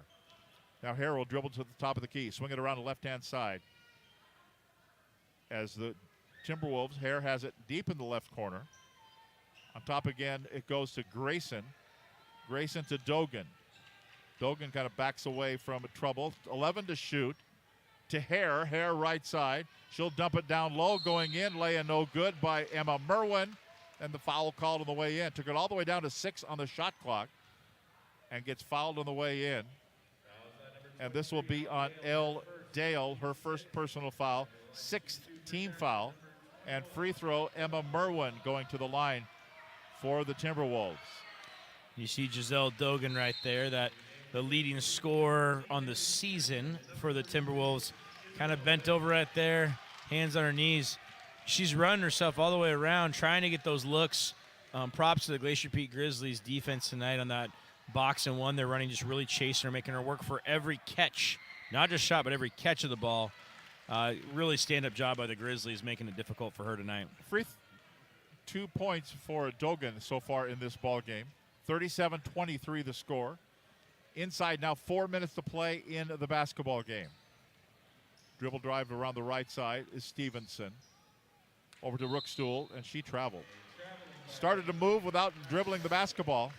Now Hare will dribble to the top of the key, swing it around the left-hand side. As the Timberwolves, Hare has it deep in the left corner. On top again, it goes to Grayson. Grayson to Dogan. Dogan kind of backs away from trouble. 11 to shoot. To Hare. Hare right side. She'll dump it down low, going in, laying no good by Emma Merwin. And the foul called on the way in. Took it all the way down to 6 on the shot clock. And gets fouled on the way in. And this will be on Elle Dale, her first personal foul, 6th team foul. And free throw, Emma Merwin going to the line for the Timberwolves. You see Giselle Dogan right there, that the leading scorer on the season for the Timberwolves. Kind of bent over right there, hands on her knees. She's running herself all the way around, trying to get those looks. Props to the Glacier Peak Grizzlies defense tonight on that box and one. They're running, just really chasing her, making her work for every catch. Not just shot, but every catch of the ball. Really stand-up job by the Grizzlies, making it difficult for her tonight. 2 points for Dogan so far in this ball game. 37-23 the score. Inside now, 4 minutes to play in the basketball game. Dribble drive around the right side is Stevenson. Over to Rookstool, and she traveled. Started to move without dribbling the basketball.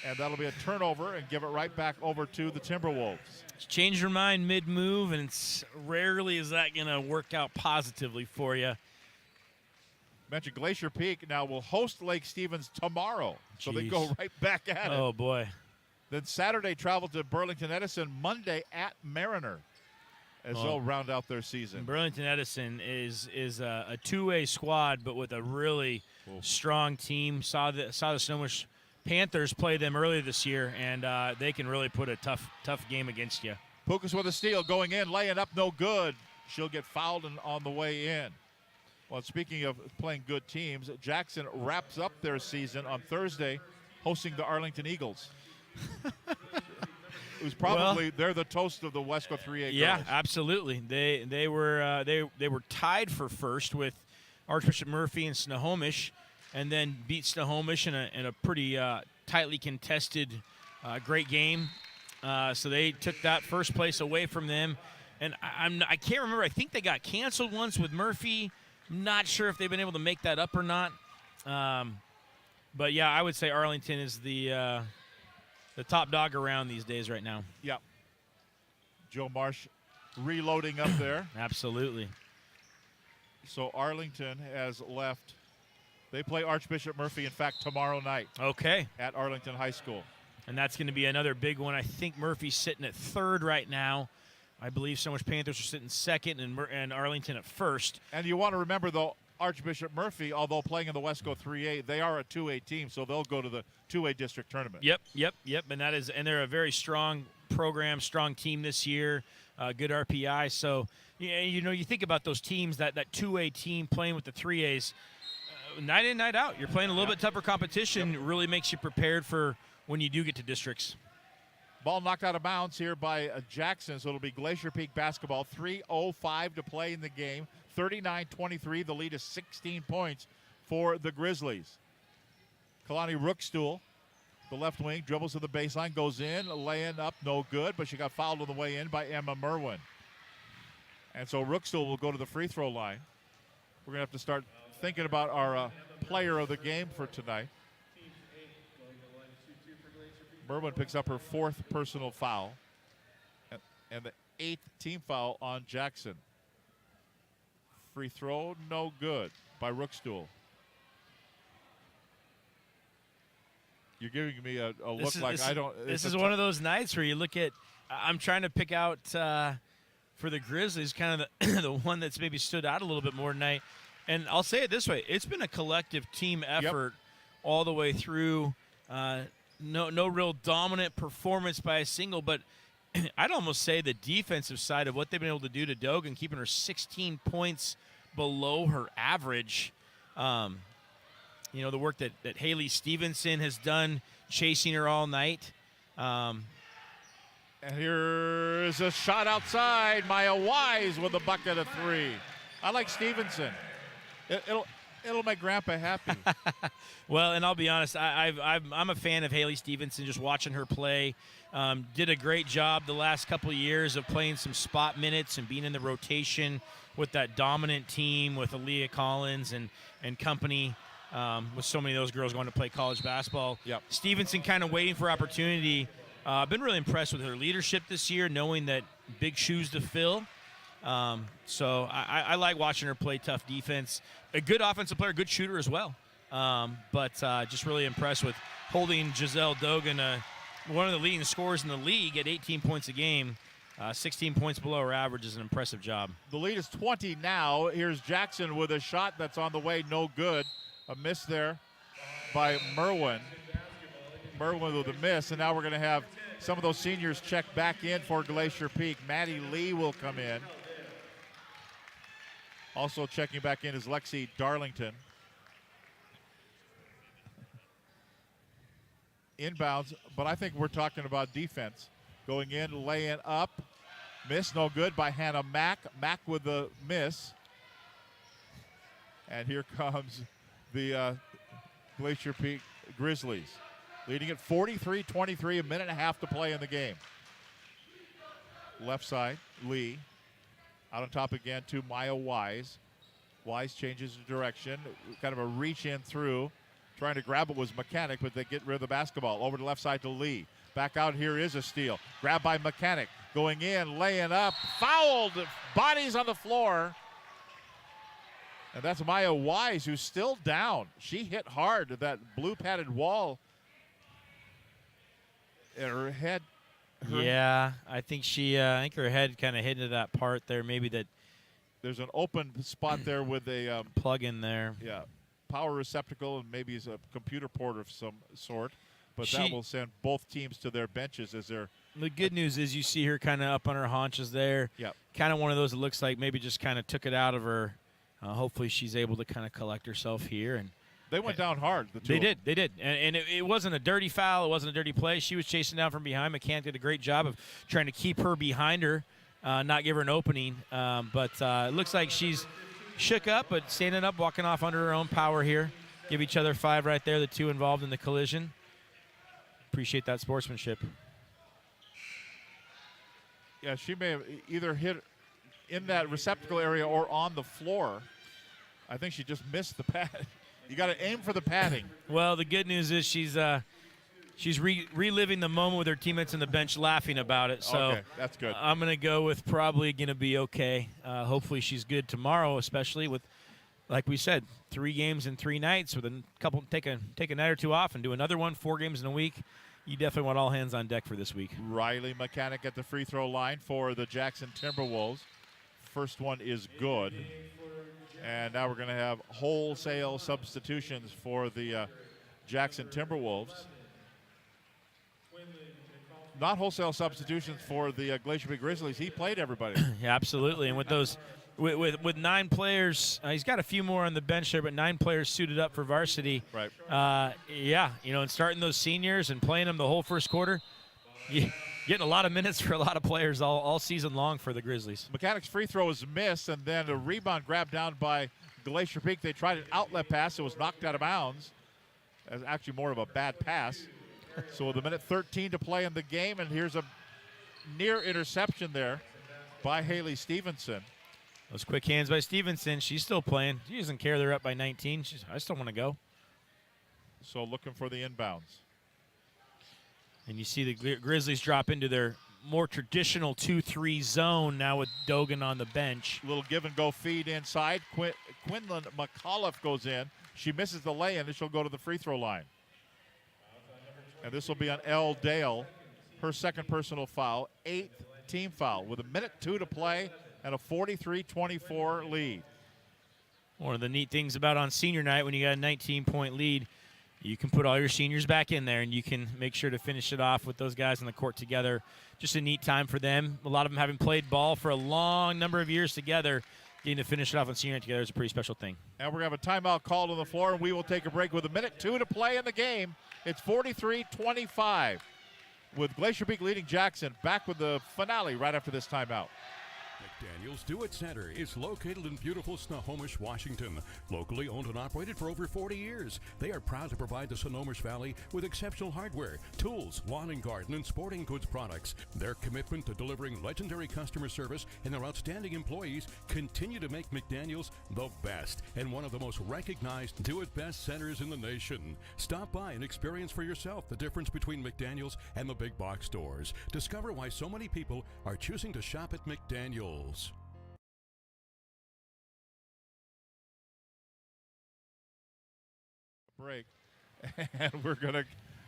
And that'll be a turnover and give it right back over to the Timberwolves. Change your mind mid-move, and it's rarely is that going to work out positively for you. Mentioned Glacier Peak now will host Lake Stevens tomorrow. So they go right back at it. Oh, boy. Then Saturday travel to Burlington Edison. Monday at Mariner as they'll round out their season. Burlington Edison is a two-way squad, but with a really strong team. Saw the Snohomish Panthers play them earlier this year, and they can really put a tough game against you. Pukas with a steal, going in, laying up, no good. She'll get fouled on the way in. Well, speaking of playing good teams, Jackson wraps up their season on Thursday, hosting the Arlington Eagles. It was probably they're the toast of the Wesco 3A girls. Yeah, absolutely. They were tied for first with Archbishop Murphy and Snohomish. and then beat Snohomish in a pretty tightly contested, great game. So they took that first place away from them. And I can't remember. I think they got canceled once with Murphy. Not sure if they've been able to make that up or not. But, yeah, I would say Arlington is the top dog around these days right now. Yep. Joe Marsh reloading up there. Absolutely. So Arlington has left. They play Archbishop Murphy, in fact, tomorrow night. Okay. At Arlington High School. And that's going to be another big one. I think Murphy's sitting at third right now. I believe Snohomish Panthers are sitting second and Arlington at first. And you want to remember, though, Archbishop Murphy, although playing in the Wesco 3A, they are a 2A team, so they'll go to the 2A district tournament. Yep. And they're a very strong program, strong team this year, good RPI. So, you think about those teams, that 2A team playing with the 3As, night in, night out. You're playing a little bit tougher competition, really makes you prepared for when you do get to districts. Ball knocked out of bounds here by Jackson, so it'll be Glacier Peak basketball. 3:05 to play in the game. 39-23. The lead is 16 points for the Grizzlies. Kalani Rookstool, the left wing, dribbles to the baseline, goes in, laying up, no good, but she got fouled on the way in by Emma Merwin. And so Rookstool will go to the free throw line. We're going to have to start thinking about our player of the game for tonight. Merwin picks up her 4th personal foul and the 8th team foul on Jackson. Free throw, no good by Rookstool. You're giving me a look like I don't. This is one of those nights where you look at. I'm trying to pick out for the Grizzlies kind of the one that's maybe stood out a little bit more tonight. And I'll say it this way: it's been a collective team effort all the way through. No real dominant performance by a single, but I'd almost say the defensive side of what they've been able to do to Dogan, keeping her 16 points below her average. The work that Haley Stevenson has done chasing her all night. And here's a shot outside. Maya Wise with a bucket of 3. I like Stevenson. It'll make Grandpa happy. Well, and I'll be honest, I'm a fan of Haley Stevenson, just watching her play. Did a great job the last couple of years of playing some spot minutes and being in the rotation with that dominant team with Aaliyah Collins and company, with so many of those girls going to play college basketball. Yep. Stevenson kind of waiting for opportunity. I've been really impressed with her leadership this year, knowing that big shoes to fill. So I like watching her play tough defense. A good offensive player, good shooter as well. But just really impressed with holding Giselle Dogan, one of the leading scorers in the league, at 18 points a game. 16 points below her average is an impressive job. The lead is 20 now. Here's Jackson with a shot that's on the way, no good. A miss there by Merwin. Merwin with a miss, and now we're going to have some of those seniors check back in for Glacier Peak. Maddie Lee will come in. Also checking back in is Lexi Darlington. Inbounds, but I think we're talking about defense. Going in, laying up. Miss, no good by Hannah Mack. Mack with the miss. And here comes the Glacier Peak Grizzlies, leading at 43-23, a minute and a half to play in the game. Left side, Lee. Out on top again to Maya Wise. Wise changes the direction. Kind of a reach in through. Trying to grab it was Mechanic, but they get rid of the basketball. Over to the left side to Lee. Back out here is a steal. Grabbed by Mechanic. Going in, laying up. Fouled. Bodies on the floor. And that's Maya Wise, who's still down. She hit hard at that blue padded wall. And her head. I think her head kind of hit into that part there. Maybe that there's an open spot there with a plug in there. Yeah, power receptacle, and maybe it's a computer port of some sort. But that will send both teams to their benches as they're. The good news is you see her kind of up on her haunches there. Yeah. Kind of one of those that looks like maybe just kind of took it out of her. Hopefully she's able to kind of collect herself here. And they went down hard. The two They did. And it wasn't a dirty foul. It wasn't a dirty play. She was chasing down from behind. McCann did a great job of trying to keep her behind her, not give her an opening. But it looks like she's shook up, but standing up, walking off under her own power here. give each other 5 right there, the 2 involved in the collision. Appreciate that sportsmanship. Yeah, she may have either hit in that receptacle area or on the floor. I think she just missed the pad. You got to aim for the padding. Well, the good news is she's reliving the moment with her teammates on the bench laughing about it. So okay, that's good. I'm going to go with probably going to be okay. Hopefully she's good tomorrow, especially with, like we said, 3 games in 3 nights with a couple, take a night or 2 off and do another one, 4 games in a week. You definitely want all hands on deck for this week. Riley Mechanic at the free throw line for the Jackson Timberwolves. First one is good. And now we're going to have wholesale substitutions for the Jackson Timberwolves. Not wholesale substitutions for the Glacier Peak Grizzlies. He played everybody. Yeah, absolutely. And with those, with 9 players, he's got a few more on the bench there, but 9 players suited up for varsity. Right. Yeah, and starting those seniors and playing them the whole first quarter, getting a lot of minutes for a lot of players all season long for the Grizzlies. Mechanic's free throw is missed, and then a rebound grabbed down by Glacier Peak. They tried an outlet pass. It was knocked out of bounds. It was actually more of a bad pass. So with a minute 13 to play in the game, and here's a near interception there by Haley Stevenson. Those quick hands by Stevenson. She's still playing. She doesn't care they're up by 19. I still want to go. So looking for the inbounds. And you see the Grizzlies drop into their more traditional 2-3 zone now with Dogan on the bench. Little give-and-go feed inside. Quinlan McAuliffe goes in. She misses the lay-in, and she'll go to the free throw line. And this will be on Elle Dale, her second personal foul, 8th team foul, with a minute 2 to play and a 43-24 lead. One of the neat things about on senior night when you got a 19-point lead, you can put all your seniors back in there and you can make sure to finish it off with those guys on the court together. Just a neat time for them. A lot of them having played ball for a long number of years together. Getting to finish it off on senior night together is a pretty special thing. And we're going to have a timeout called on the floor, and we will take a break with a minute 2 to play in the game. It's 43-25 with Glacier Peak leading Jackson. Back with the finale right after this timeout. McDaniel's Do-It Center is located in beautiful Snohomish, Washington. Locally owned and operated for over 40 years, they are proud to provide the Snohomish Valley with exceptional hardware, tools, lawn and garden, and sporting goods products. Their commitment to delivering legendary customer service and their outstanding employees continue to make McDaniel's the best and one of the most recognized do-it-best centers in the nation. Stop by and experience for yourself the difference between McDaniel's and the big box stores. Discover why so many people are choosing to shop at McDaniel's. Break. And we're going to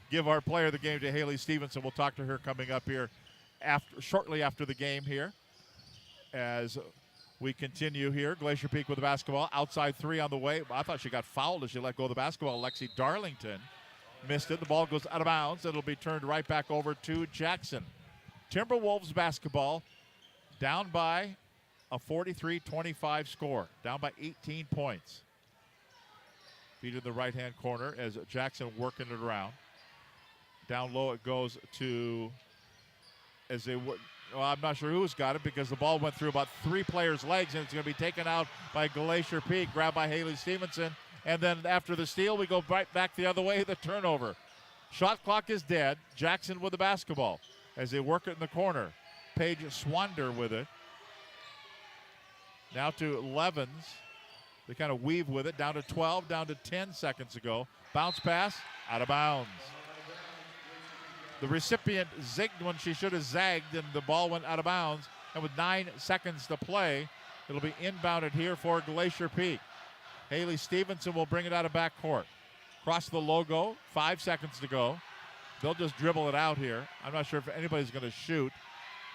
give our player of the game to Haley Stevenson. We'll talk to her coming up here shortly after the game here. As we continue here, Glacier Peak with the basketball. Outside 3 on the way. I thought she got fouled as she let go of the basketball. Lexi Darlington missed it. The ball goes out of bounds. It'll be turned right back over to Jackson. Timberwolves basketball. Down by a 43-25 score. Down by 18 points. Feed in the right-hand corner as Jackson working it around. Down low it goes to, I'm not sure who's got it because the ball went through about 3 players' legs, and it's going to be taken out by Glacier Peak, grabbed by Haley Stevenson. And then after the steal, we go right back the other way, the turnover. Shot clock is dead. Jackson with the basketball as they work it in the corner. Paige Swander with it. Now to Levens. They kind of weave with it. Down to 12, down to 10 seconds ago. Bounce pass, out of bounds. The recipient zigged when she should have zagged, and the ball went out of bounds. And with 9 seconds to play, it'll be inbounded here for Glacier Peak. Haley Stevenson will bring it out of backcourt. Cross the logo, 5 seconds to go. They'll just dribble it out here. I'm not sure if anybody's going to shoot.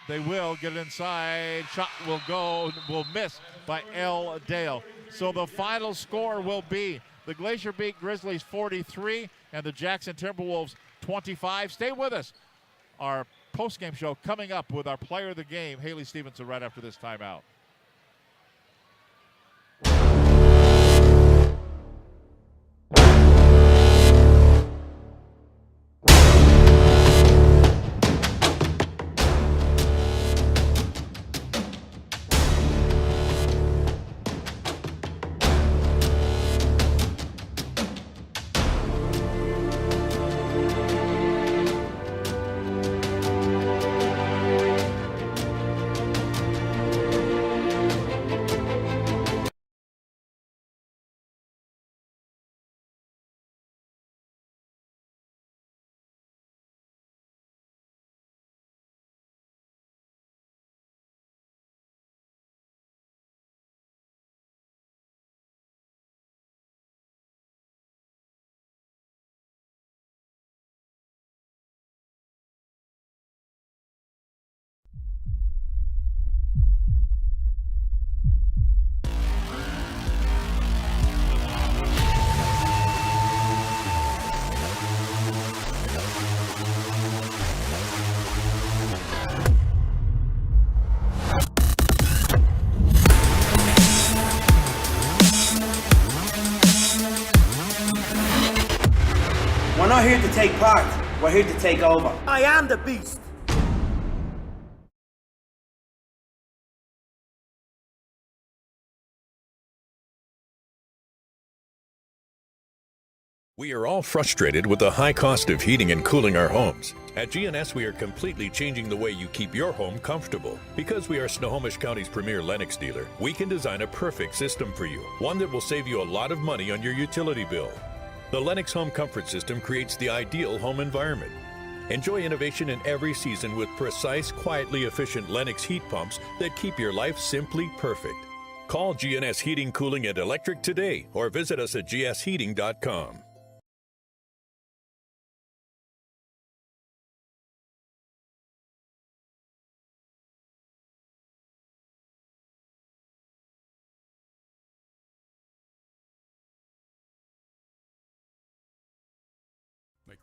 They will get it inside. Shot will miss by Elle Dale. So the final score will be the Glacier Peak Grizzlies 43 and the Jackson Timberwolves 25. Stay with us. Our post-game show coming up with our player of the game, Haley Stevenson, right after this timeout. here to take part. We're here to take over. I am the beast. We are all frustrated with the high cost of heating and cooling our homes. At GNS, we are completely changing the way you keep your home comfortable. Because we are Snohomish County's premier Lennox dealer, we can design a perfect system for you, one that will save you a lot of money on your utility bill. The Lennox Home Comfort System creates the ideal home environment. Enjoy innovation in every season with precise, quietly efficient Lennox heat pumps that keep your life simply perfect. Call GNS Heating, Cooling, and Electric today or visit us at gsheating.com.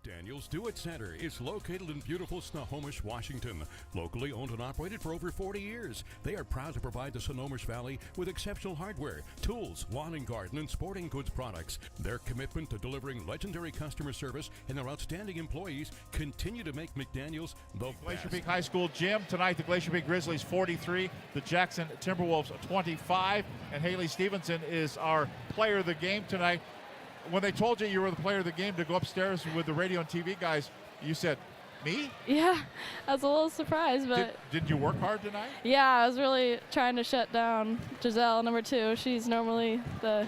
McDaniel's Do-It Center is located in beautiful Snohomish, Washington. Locally owned and operated for over 40 years, they are proud to provide the Snohomish Valley with exceptional hardware, tools, lawn and garden, and sporting goods products. Their commitment to delivering legendary customer service and their outstanding employees continue to make McDaniel's the Glacier best. Peak High School gym tonight. The Glacier Peak Grizzlies 43, the Jackson Timberwolves 25, and Haley Stevenson is our player of the game tonight. When they told you were the player of the game to go upstairs with the radio and TV guys, you said, me? Yeah, I was a little surprised, but Did you work hard tonight? yeah, I was really trying to shut down Giselle, number 2. She's normally the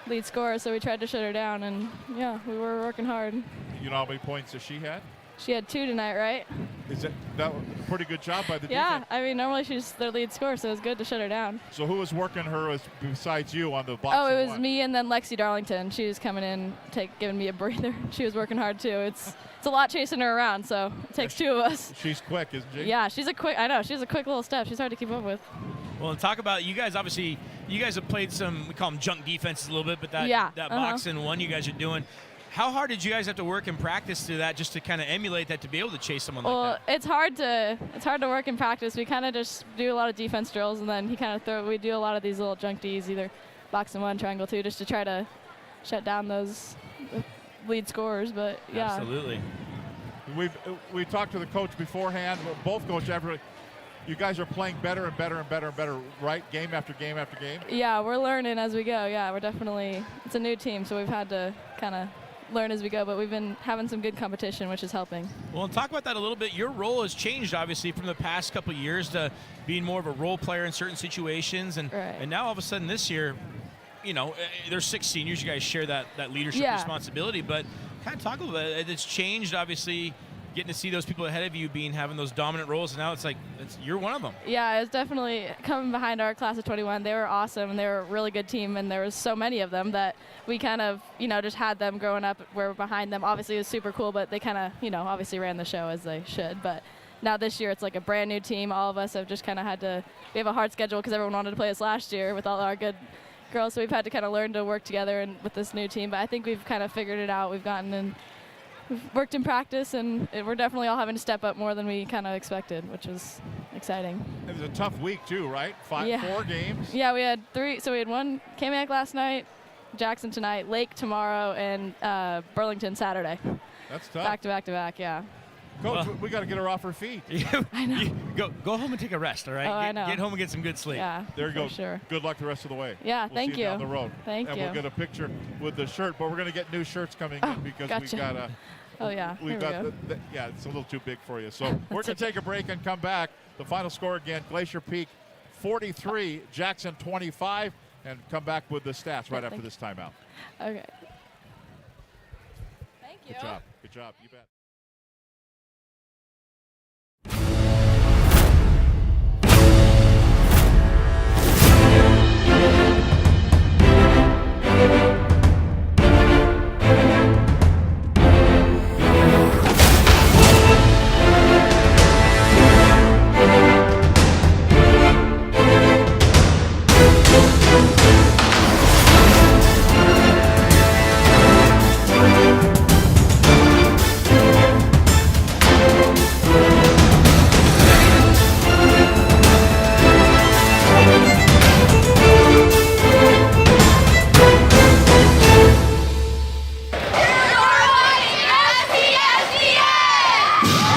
lead scorer, so we tried to shut her down, and yeah, we were working hard. You know how many points that she had? She had 2 tonight, right? Is that a pretty good job by the Yeah, defense? I mean, normally she's their lead scorer, so it was good to shut her down. So who was working her besides you on the box? Oh, it and was one? me and then Lexi Darlington. She was coming in, giving me a breather. She was working hard too. It's a lot chasing her around, so it takes 2 of us. She's quick, isn't she? Yeah, she's a quick little step. She's hard to keep up with. Well, and talk about you guys. Obviously, you guys have played some, we call them junk defenses a little bit, but that box and one you guys are doing. How hard did you guys have to work in practice to that, just to kind of emulate that, to be able to chase someone like that? Well, it's hard to work in practice. We kind of just do a lot of defense drills, and then we do a lot of these little junk Ds, either box and one, triangle 2, just to try to shut down those lead scorers. But yeah, absolutely. We talked to the coach beforehand. Both coaches after. You guys are playing better and better and better and better, right? Game after game after game. Yeah, we're learning as we go. Yeah, we're definitely. It's a new team, so we've had to kind of learn as we go, but we've been having some good competition, which is helping. Well, and talk about that a little bit. Your role has changed, obviously, from the past couple of years to being more of a role player in certain situations, and now all of a sudden this year, you know, there's 6 seniors. You guys share that leadership responsibility, but kind of talk a little bit. It's changed, obviously, getting to see those people ahead of you having those dominant roles, and now it's like you're one of them. Yeah, it's definitely coming behind our class of 21. They were awesome, and they were a really good team, and there was so many of them that we kind of, just had them growing up. We're behind them. Obviously, it was super cool, but they kind of, obviously ran the show as they should. But now this year, it's like a brand new team. All of us have just kind of had to. We have a hard schedule because everyone wanted to play us last year with all our good girls, so we've had to kind of learn to work together and with this new team. But I think we've kind of figured it out. We've worked in practice, and we're definitely all having to step up more than we kind of expected, which is exciting. It was a tough week too, right? 4 games. Yeah, we had 3. So we had one Kamiak last night, Jackson tonight, Lake tomorrow, and Burlington Saturday. That's tough. Back to back to back, yeah. Coach, we got to get her off her feet. I know. Go home and take a rest, all right? Oh, I know. Get home and get some good sleep. Yeah, there you go. Sure. Good luck the rest of the way. Yeah, we'll see you down the road. Thank you. And we'll get a picture with the shirt, but we're going to get new shirts coming in because gotcha. we got a. Oh, yeah. We've got yeah, it's a little too big for you. So we're going to take a break and come back. The final score again, Glacier Peak 43, Jackson 25, and come back with the stats right after this timeout. Okay. Thank you. Good job. Good job. You bet.